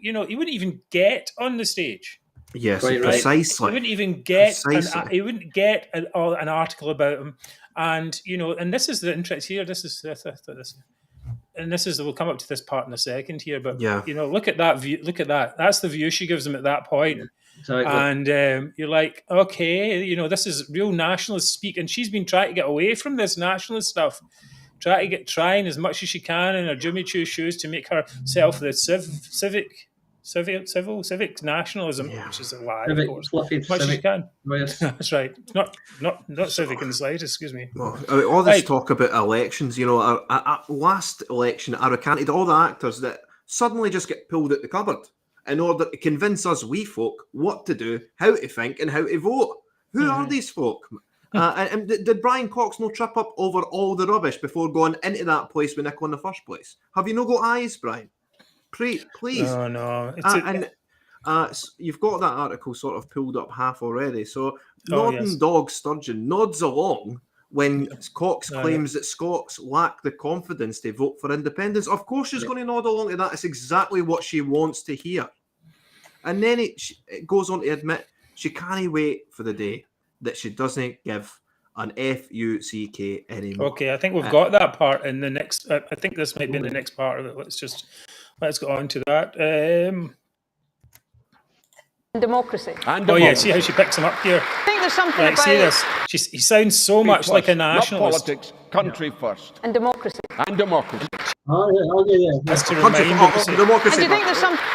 He wouldn't even get on the stage. Yes, precisely. He wouldn't even get. He wouldn't get an article about him. And and this is the interest here. This is and this is we'll come up to this part in a second here. But look at that view. Look at that. That's the view she gives him at that point. Exactly. And you're like, okay, this is real nationalist speak. And she's been trying to get away from this nationalist stuff. Trying as much as she can in her Jimmy Choo shoes to make herself the civic nationalism, which is a lie, of course. Much as you can. That's right. Not civic in the slightest, excuse me. Well, all this talk about elections, our last election, I recanted all the actors that suddenly just get pulled out the cupboard in order to convince us wee folk what to do, how to think, and how to vote. Who are these folk? And did Brian Cox no trip up over all the rubbish before going into that place with Nicola in the first place? Have you no got eyes, Brian? Please. No. You've got that article sort of pulled up half already. So nodding yes. dog Sturgeon nods along when Cox claims that Scots lack the confidence to vote for independence. Of course she's going to nod along to that. It's exactly what she wants to hear. And then it goes on to admit she can't wait for the day that she doesn't give an FUCK anymore. Okay, I think we've got that part in the next. I think this might be in the next part of it. Let's go on to that. Democracy. Oh yeah, see how she picks him up here. I think there's something Right, about see this. He sounds so much like a nationalist. Not politics, country first. and democracy. And democracy. Yeah. That's to remind him to say. And do you think there's something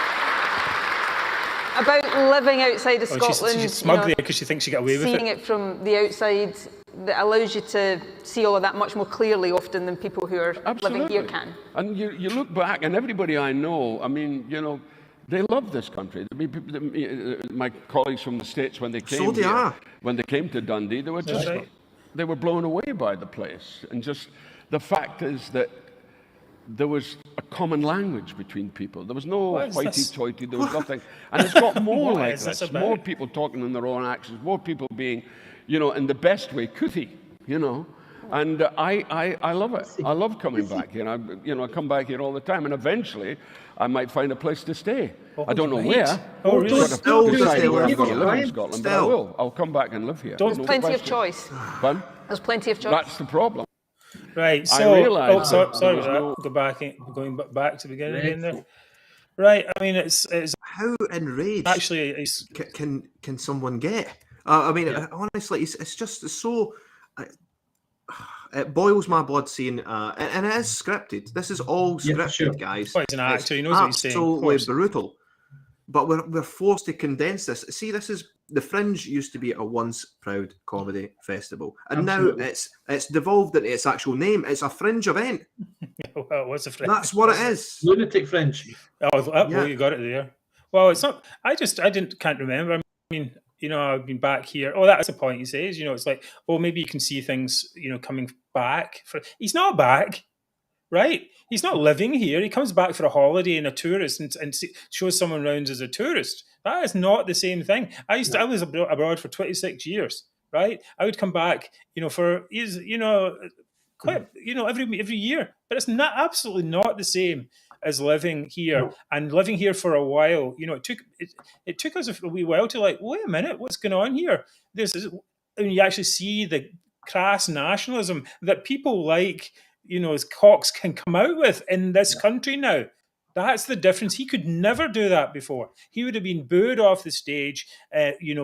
about living outside of Scotland? She's smug there because she thinks she got away with seeing it. it from the outside that allows you to see all of that much more clearly often than people who are living here can. And you look back, and everybody I know, I mean, they love this country. I mean, my colleagues from the States, when they came when they came to Dundee, they were just they were blown away by the place. And just the fact is that there was a common language between people. There was no hoity-toity, there was nothing. And it's got more like this. More people talking in their own accents, more people being, in the best way, cootie, And I love it. I love coming back here. I come back here all the time, and eventually I might find a place to stay. I don't know where. Oh, really? I've decided where I'm going to live in Scotland, but I will. I'll come back and live here. There's plenty of choice. Pardon? There's plenty of choice. That's the problem. Right. So, I realised sorry about that. Going back to the beginning again there. Right. I mean, it's how enraged actually can someone get? Honestly, it's just so. It boils my blood seeing, and it is scripted. This is all scripted, guys. Well, he's an actor. He knows what he's saying. Absolutely brutal. But we're forced to condense this. See, this is the Fringe used to be a once proud comedy festival, and now it's devolved into its actual name. It's a Fringe event. Well, what's a Fringe? That's what it is. Lunatic Fringe. Well, you got it there. Well, it's not. I can't remember. I mean, I've been back here. Oh, that's the point he says. It's like, maybe you can see things, coming back. He's not back, right? He's not living here. He comes back for a holiday and a tourist and shows someone around as a tourist. That is not the same thing. I was abroad for 26 years, right? I would come back, for quite, every year, but it's not absolutely not the same as living here and living here for a while. It took us a wee while to wait a minute, what's going on here? And you actually see the crass nationalism that people as Cox can come out with in this country now. That's the difference. He could never do that before. He would have been booed off the stage,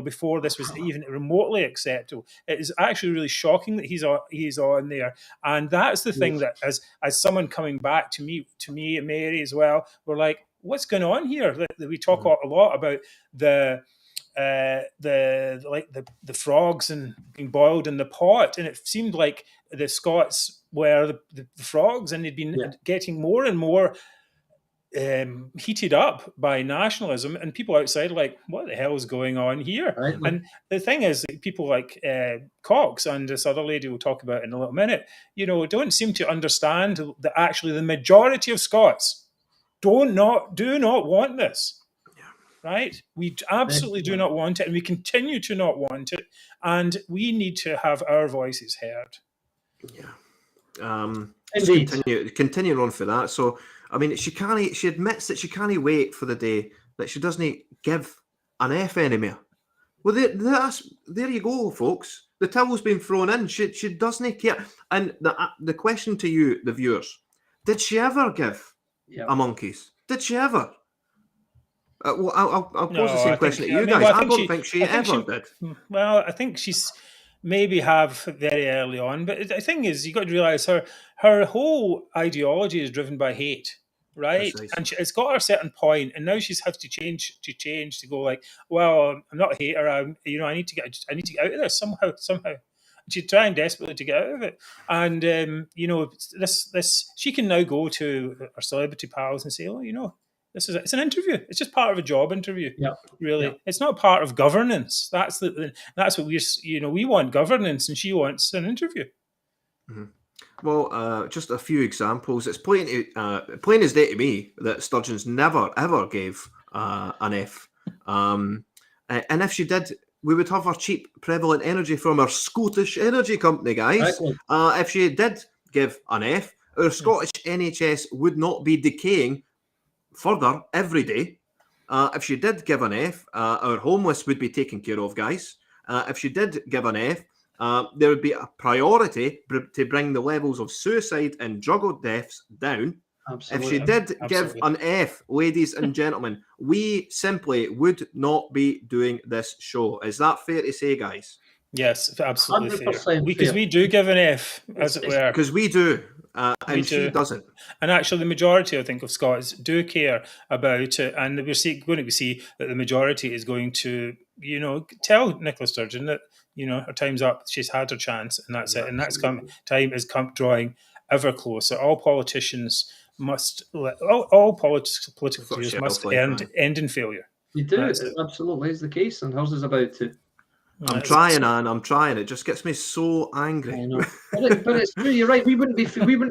before this was even remotely acceptable. It is actually really shocking that he's on there, and that's the thing that, as someone coming back to me and Mary as well, we're like, what's going on here? We talk a lot about the frogs and being boiled in the pot, and it seemed like the Scots were the frogs, and they'd been getting more and more heated up by nationalism, and people outside what the hell is going on here? Right. And the thing is, people like Cox and this other lady we'll talk about in a little minute, don't seem to understand that actually the majority of Scots do not want this. Right? We absolutely do not want it, and we continue to not want it, and we need to have our voices heard. Yeah. Continue on for that. So, I mean, she admits that she can't wait for the day that she doesn't give an F anymore. Well, there you go, folks. The towel's been thrown in. She doesn't care. And the question to you, the viewers, did she ever give a monkeys? Did she ever? I'll pose the same question to you guys. I don't think she ever did. Well, I think she's maybe have very early on, but the thing is, you got to realize her whole ideology is driven by hate, right? Precisely. And it's got a certain point, and now she's had to change to go well, I'm not a hater. I need to get out of this somehow. She's trying desperately to get out of it, and this she can now go to her celebrity pals and say, It's an interview. It's just part of a job interview. Yeah. Really, Yeah. it's not part of governance. That's what we want governance, and she wants an interview. Mm-hmm. Well, just a few examples. It's plain as day to me that Sturgeon's never ever gave an F. And if she did, we would have our cheap, prevalent energy from our Scottish energy company, guys. Exactly. If she did give an F, our Scottish NHS would not be decaying further every day. If she did give an F, our homeless would be taken care of, guys. If she did give an F, there would be a priority to bring the levels of suicide and drug deaths down. Absolutely. If she did give an F, ladies and gentlemen, we simply would not be doing this show. Is that fair to say, guys? Yes, absolutely fair. 100% Because fair. we do give an F, as it were. Because we do, and she do. doesn't. And actually, the majority, I think, of Scots do care about it, and we're going to see that the majority is going to, tell Nicola Sturgeon that her time's up. She's had her chance, and that's it. And time is drawing ever closer. All politicians must all political leaders must end in failure. You do. It absolutely is the case, and hers is about to. I'm trying, Anne. I'm trying. It just gets me so angry. I know. but it's true. You're right. We wouldn't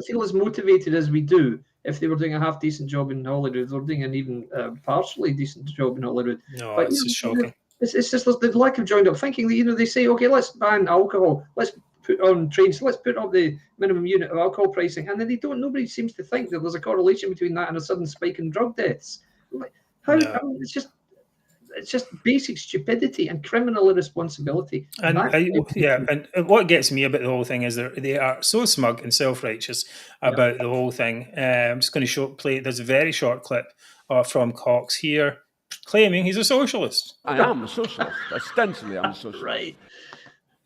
feel as motivated as we do if they were doing a half decent job in Holyrood, or doing an even partially decent job in Holyrood. No, but, it's just shocking. It's just the lack of joined up thinking that they say, okay, let's ban alcohol, let's put on trains, let's put up the minimum unit of alcohol pricing, and then nobody seems to think that there's a correlation between that and a sudden spike in drug deaths. How? No. I mean, it's just basic stupidity and criminal irresponsibility. And and what gets me about the whole thing is they are so smug and self-righteous about the whole thing. I'm just going to play. There's a very short clip from Cox here claiming he's a socialist. I am a socialist. Ostensibly, I'm a socialist. Right.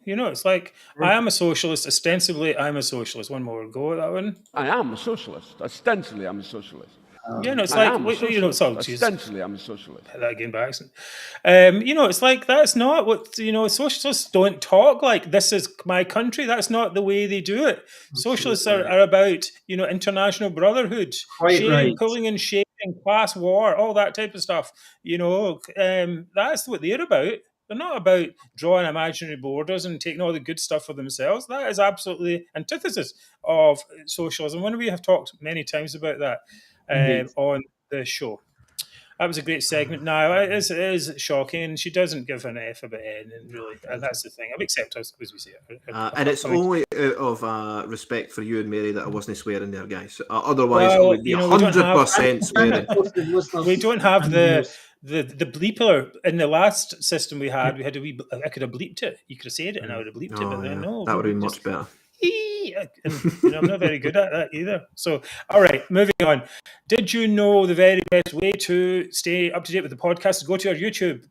It's like, I am a socialist. Ostensibly, I'm a socialist. One more go at that one. I am a socialist. Ostensibly, I'm a socialist. It's like, ostensibly, I'm a socialist. That again by accident. It's like, that's not what, socialists don't talk like, this is my country. That's not the way they do it. Socialists are about, international brotherhood, pulling and sharing, class war, all that type of stuff. That's what they're about. They're not about drawing imaginary borders and taking all the good stuff for themselves. That is absolutely antithesis of socialism. When we have talked many times about that on the show. That was a great segment. Now, it is shocking. She doesn't give an F about N, and that's the thing. I've accepted as we say it. And it's only out of respect for you and Mary that I wasn't swearing there, guys. Otherwise, it would be 100% swearing. We don't have the bleeper in the last system we had. I could have bleeped it. You could have said it, and I would have bleeped it. But no, that would have been much better. And, I'm not very good at that either. So, all right, moving on. Did you know the very best way to stay up to date with the podcast is go to our YouTube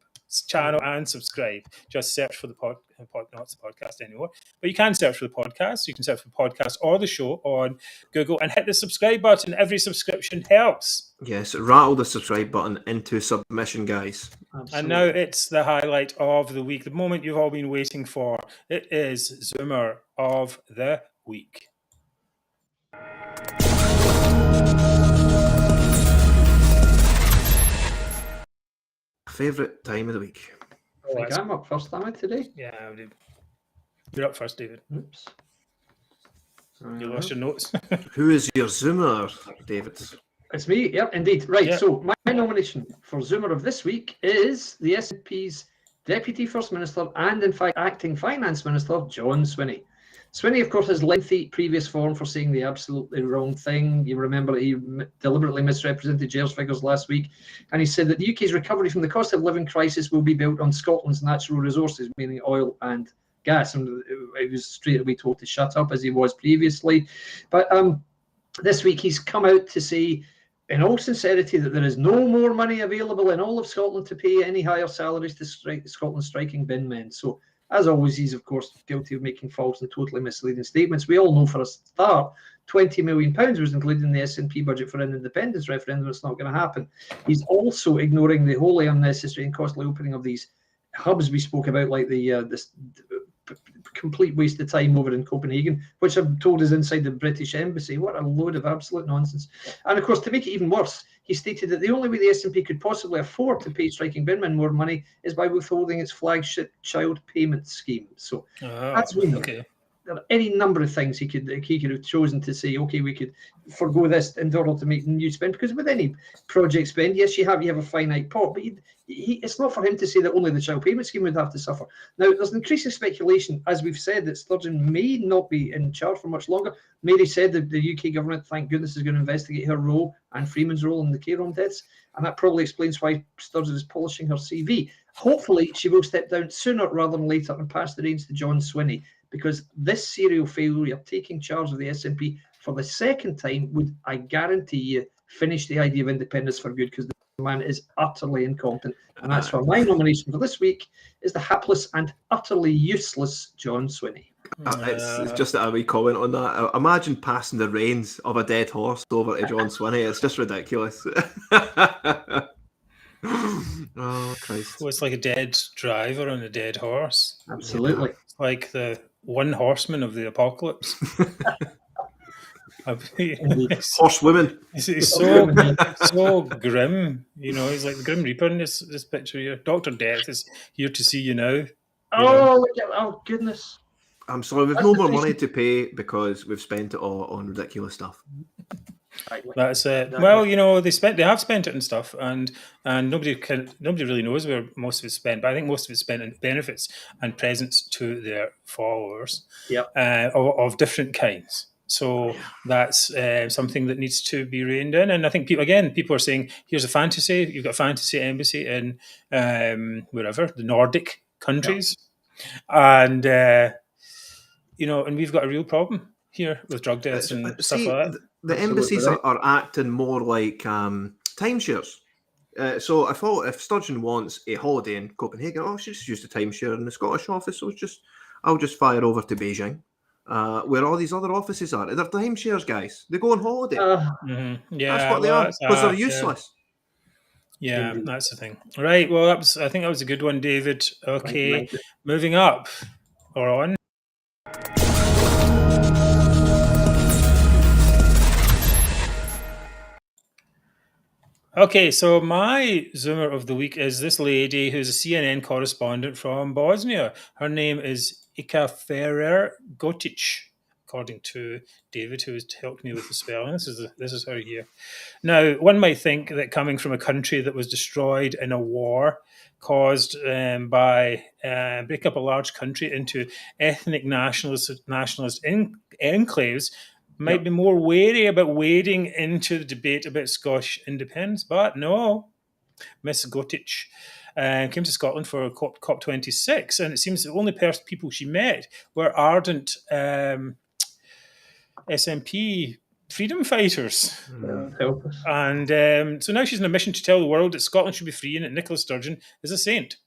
channel and subscribe? Just search for the not the podcast anymore, but you can search for the podcast. You can search for the podcast or the show on Google and hit the subscribe button. Every subscription helps. Yes, rattle the subscribe button into submission, guys. Absolutely. And now it's the highlight of the week, the moment you've all been waiting for. It is Zoomer of the Week. Favourite time of the week? I think I'm up first, am I, today? Yeah, you're up first, David. Oops. You lost your notes. Who is your Zoomer, David? It's me, yep, indeed. Right, Yep. So my nomination for Zoomer of this week is the SNP's Deputy First Minister and, in fact, Acting Finance Minister, John Swinney. Swinney, of course, has lengthy previous form for saying the absolutely wrong thing. You remember he deliberately misrepresented JARES figures last week, and he said that the UK's recovery from the cost of living crisis will be built on Scotland's natural resources, meaning oil and gas. And he was straight away told to shut up, as he was previously. But this week he's come out to say, in all sincerity, that there is no more money available in all of Scotland to pay any higher salaries to Scotland's striking bin men. So, as always, he's, of course, guilty of making false and totally misleading statements. We all know for a start, £20 million was included in the SNP budget for an independence referendum. It's not going to happen. He's also ignoring the wholly unnecessary and costly opening of these hubs we spoke about, like this complete waste of time over in Copenhagen, which I'm told is inside the British Embassy. What a load of absolute nonsense. And, of course, to make it even worse, he stated that the only way the SNP could possibly afford to pay striking Birmingham more money is by withholding its flagship child payment scheme. So, as we know, there are any number of things he could have chosen to say, okay, we could forgo this in order to make new spend, because with any project spend, yes, you have a finite pot, but it's not for him to say that only the child payment scheme would have to suffer. Now, there's an increasing speculation, as we've said, that Sturgeon may not be in charge for much longer. Mary said that the UK government, thank goodness, is going to investigate her role and Freeman's role in the care home deaths, and that probably explains why Sturgeon is polishing her CV. Hopefully, she will step down sooner rather than later and pass the reins to John Swinney, because this serial failure, taking charge of the SNP for the second time, would, I guarantee you, finish the idea of independence for good, because the man is utterly incompetent. And that's why my nomination for this week is the hapless and utterly useless John Swinney. It's just a wee comment on that. Imagine passing the reins of a dead horse over to John Swinney. It's just ridiculous. Oh, Christ. Well, it's like a dead driver on a dead horse. Absolutely. It's like the one horseman of the apocalypse. Horsewomen. He's so grim. He's like the Grim Reaper in this picture here. Dr. Death is here to see you now. Oh, goodness. I'm sorry, we've no more money to pay because we've spent it all on ridiculous stuff. That's it. Well, they have spent it and stuff, and nobody really knows where most of it's spent. But I think most of it's spent in benefits and presents to their followers, of different kinds. So that's something that needs to be reined in. And I think people are saying, here's a fantasy. You've got a fantasy embassy in wherever, the Nordic countries, and and we've got a real problem here with drug deaths and stuff like that. The embassies are acting more like timeshares. So I thought if Sturgeon wants a holiday in Copenhagen, she just used a timeshare in the Scottish office. So I'll just fire over to Beijing, where all these other offices are. They're timeshares, guys. They go on holiday. Yeah, that's what they are, because they're useless. Yeah, that's the thing. Right. Well, I think that was a good one, David. Okay, moving up or on. Okay, so my Zoomer of the week is this lady who's a CNN correspondent from Bosnia. Her name is Ika Ferrer Gotic, according to David, who has helped me with the spelling. This is her here. Now, one might think that coming from a country that was destroyed in a war caused by breaking up a large country into ethnic nationalist enclaves might be more wary about wading into the debate about Scottish independence, but no. Miss Gotic came to Scotland for COP26, and it seems the only people she met were ardent SNP freedom fighters. And so now she's on a mission to tell the world that Scotland should be free and that Nicola Sturgeon is a saint.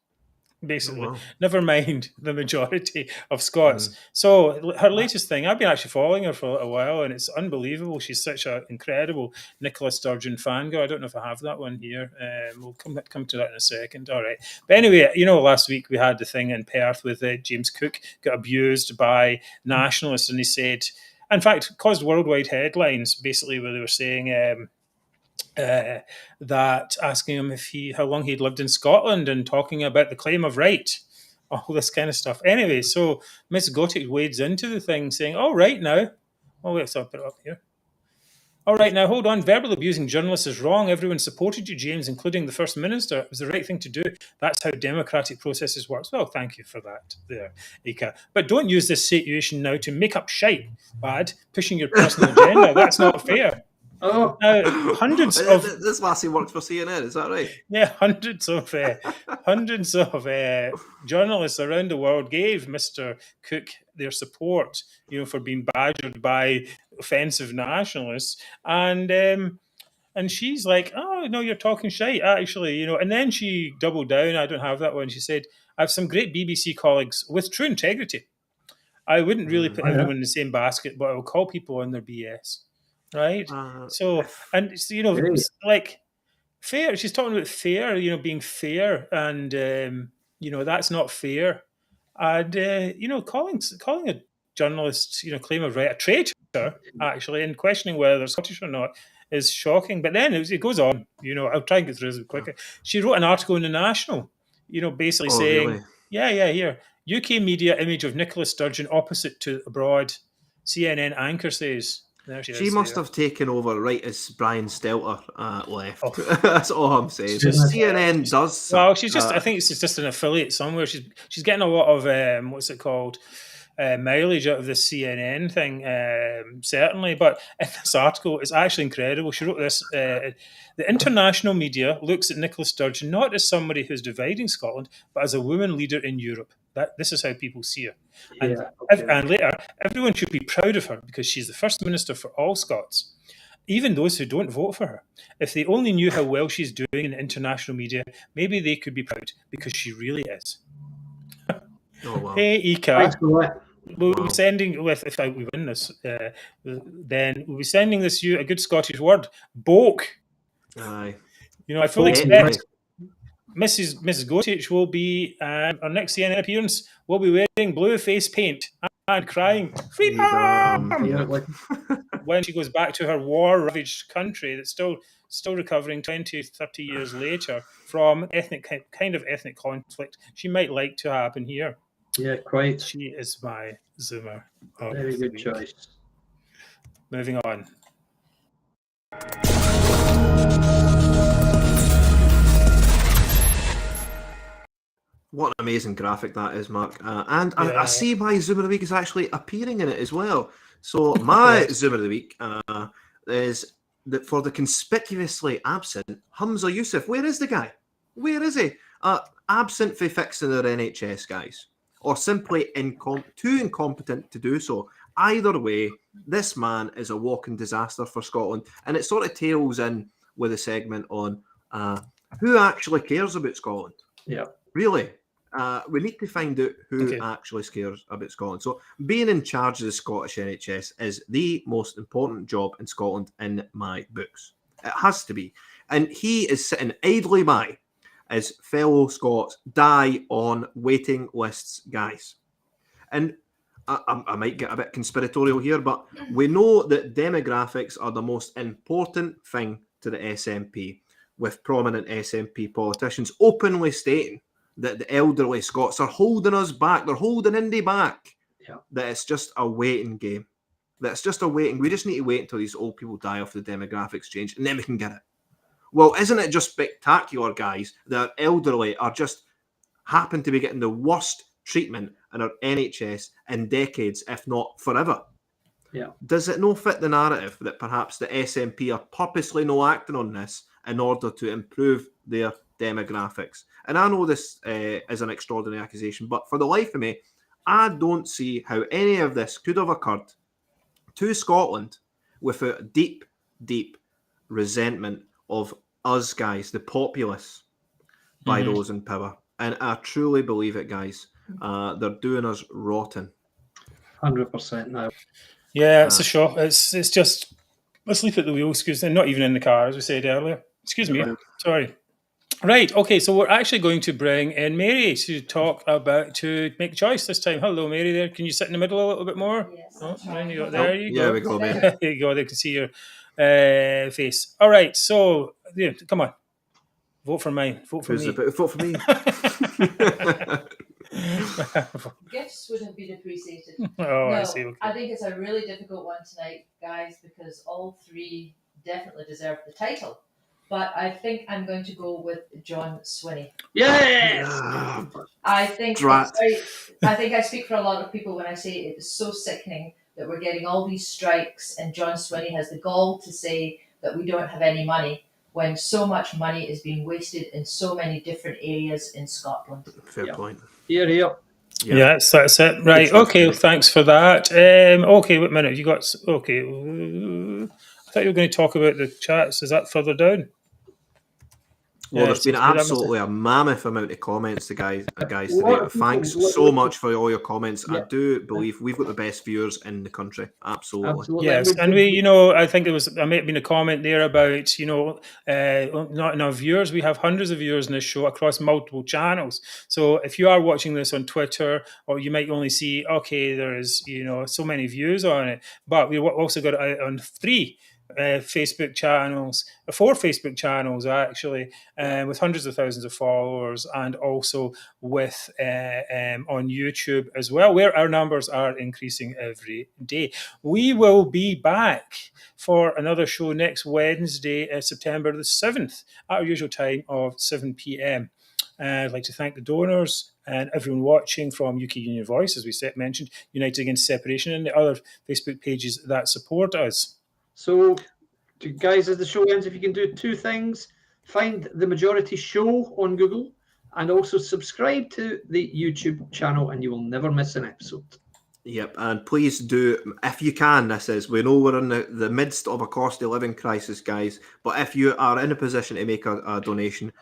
Basically, never mind the majority of Scots. So her latest thing, I've been actually following her for a while, and it's unbelievable. She's such an incredible Nicola Sturgeon fangirl. I don't know if I have that one here. We'll come to that in a second. All right. But anyway, last week we had the thing in Perth with James Cook got abused by nationalists, and he said, in fact, caused worldwide headlines, basically, where they were saying that asking him how long he'd lived in Scotland and talking about the claim of right, all this kind of stuff. Anyway, so Miss Gotic wades into the thing saying, all right now, wait, so I'll put it up here. All right now, hold on, verbal abusing journalists is wrong. Everyone supported you, James, including the First Minister. It was the right thing to do. That's how democratic processes work. Well, thank you for that there, Ika. But don't use this situation now to make up shite, bad, pushing your personal agenda. That's not fair. Hundreds of this lassie works for CNN, is that right? Yeah, hundreds of journalists around the world gave Mr. Cook their support, for being badgered by offensive nationalists, and she's like, "Oh no, you're talking shite, actually," And then she doubled down. I don't have that one. She said, "I have some great BBC colleagues with true integrity. I wouldn't really put everyone in the same basket, but I will call people on their BS." Right. Like fair. She's talking about fair, being fair, and that's not fair. And calling a journalist, claim of right, a traitor, actually, and questioning whether they're Scottish or not, is shocking. But then it goes on. I'll try and get through this quicker. She wrote an article in the National, basically saying, really? yeah, here. UK media image of Nicola Sturgeon opposite to abroad. CNN anchor says. There She is must there. have taken over right as Brian Stelter left. Oh. That's all I'm saying. CNN does. Well, she's just. I think it's just an affiliate somewhere. She's getting a lot of what's it called, mileage out of the CNN thing, certainly. But in this article, it's actually incredible. She wrote this. The international media looks at Nicola Sturgeon not as somebody who's dividing Scotland, but as a woman leader in Europe. This is how people see her. And later, everyone should be proud of her because she's the First Minister for all Scots, even those who don't vote for her. If they only knew how well she's doing in the international media, maybe they could be proud because she really is. Oh, wow. Hey, Ika. Thanks for that. We'll be sending, if we win this, then we'll be sending this you a good Scottish word, boke. Aye. I fully expect Mrs. Gotich will be, our next CNN appearance, will be wearing blue face paint and crying, freedom! When she goes back to her war-ravaged country that's still recovering 20, 30 years later from ethnic conflict she might like to happen here. Yeah, quite. She is my Zoomer. Very good choice. Moving on. What an amazing graphic that is, Mark. And I see why Zoomer of the Week is actually appearing in it as well. So my Zoomer of the Week is that for the conspicuously absent Humza Yousaf. Where is the guy? Where is he? Absent for fixing their NHS, guys. Or simply too incompetent to do so. Either way, this man is a walking disaster for Scotland. And it sort of tails in with a segment on who actually cares about Scotland. Yeah. Really? We need to find out who actually cares about Scotland. So being in charge of the Scottish NHS is the most important job in Scotland in my books. It has to be. And he is sitting idly by as fellow Scots die on waiting lists, guys. And I might get a bit conspiratorial here, but we know that demographics are the most important thing to the SNP, with prominent SNP politicians openly stating that the elderly Scots are holding us back. They're holding Indy back. Yeah. That it's just a waiting game. That's just a waiting. We just need to wait until these old people die off the demographics change, and then we can get it. Well, isn't it just spectacular, guys, that elderly are just happen to be getting the worst treatment in our NHS in decades, if not forever? Yeah. Does it not fit the narrative that perhaps the SNP are purposely not acting on this in order to improve their demographics? And I know this is an extraordinary accusation, but for the life of me, I don't see how any of this could have occurred to Scotland without deep, deep resentment of us guys, the populace, by those in power. And I truly believe it, guys. They're doing us rotten. 100% now. Yeah, it's a shock. It's just asleep at the wheel, excuse me, not even in the car, as we said earlier. Excuse me, sorry. Right, okay, so we're actually going to bring in Mary to make a choice this time. Hello, Mary, there. Can you sit in the middle a little bit more? Yes. There you go. Yeah, we go, Mary. There you go, they can see your face. All right, so, yeah, come on. Vote for mine. Vote for me. Vote for me. Gifts would have been appreciated. I see. Okay. I think it's a really difficult one tonight, guys, because all three definitely deserve the title. But I think I'm going to go with John Swinney. Yes! I think I speak for a lot of people when I say it is so sickening that we're getting all these strikes, and John Swinney has the gall to say that we don't have any money when so much money is being wasted in so many different areas in Scotland. Fair point. Here. Yeah, that's it. Right. Okay. Thanks for that. Okay. Wait a minute. You got. Okay. I thought you were going to talk about the chats. Is that further down? Well, there's been absolutely a mammoth amount of comments, guys today. Thanks so much for all your comments. Yeah. I do believe we've got the best viewers in the country. Absolutely. Yes, and I think there may have been a comment there about, not enough viewers. We have hundreds of viewers in this show across multiple channels. So if you are watching this on Twitter, or you might only see, okay, there is, so many views on it, but we've also got it out on 3 Facebook channels, 4 Facebook channels actually, with hundreds of thousands of followers, and also with on YouTube as well, where our numbers are increasing every day. We will be back for another show next Wednesday, September the 7th, at our usual time of 7 p.m. I'd like to thank the donors and everyone watching from UK Union Voice, as we mentioned, United Against Separation, and the other Facebook pages that support us. So, guys, as the show ends, if you can do 2 things, find The Majority Show on Google and also subscribe to the YouTube channel, and you will never miss an episode. Yep, and please do, if you can, we know we're in the midst of a cost of living crisis, guys, but if you are in a position to make a donation,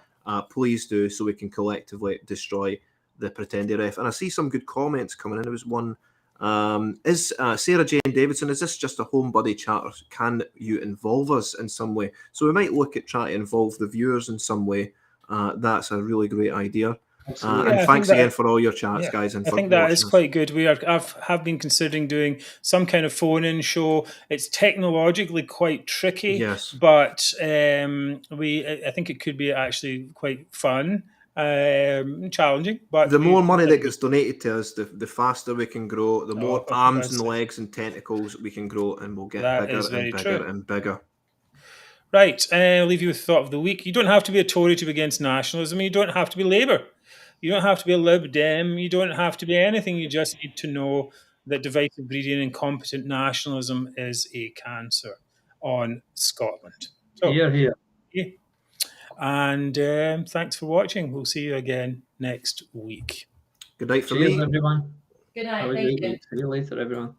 please do, so we can collectively destroy the Pretender Ref. And I see some good comments coming in. There was one, is Sarah Jane Davidson, is this just a home buddy chat, or can you involve us in some way? So we might look at trying to involve the viewers in some way. That's a really great idea. And thanks again for all your chats, guys. And I think that is quite good. I've been considering doing some kind of phone-in show. It's technologically quite tricky, yes, but I think it could be actually quite fun, challenging. But the more money that gets donated to us, the faster we can grow. The more arms and legs and tentacles we can grow, and we'll get bigger and bigger and bigger. Right, I'll leave you with the thought of the week. You don't have to be a Tory to be against nationalism. You don't have to be Labour. You don't have to be a Lib Dem. You don't have to be anything. You just need to know that divisive, greedy and incompetent nationalism is a cancer on Scotland. So, here. And thanks for watching. We'll see you again next week. Good night for me. Everyone. Good night. Have a great week. See you later, everyone.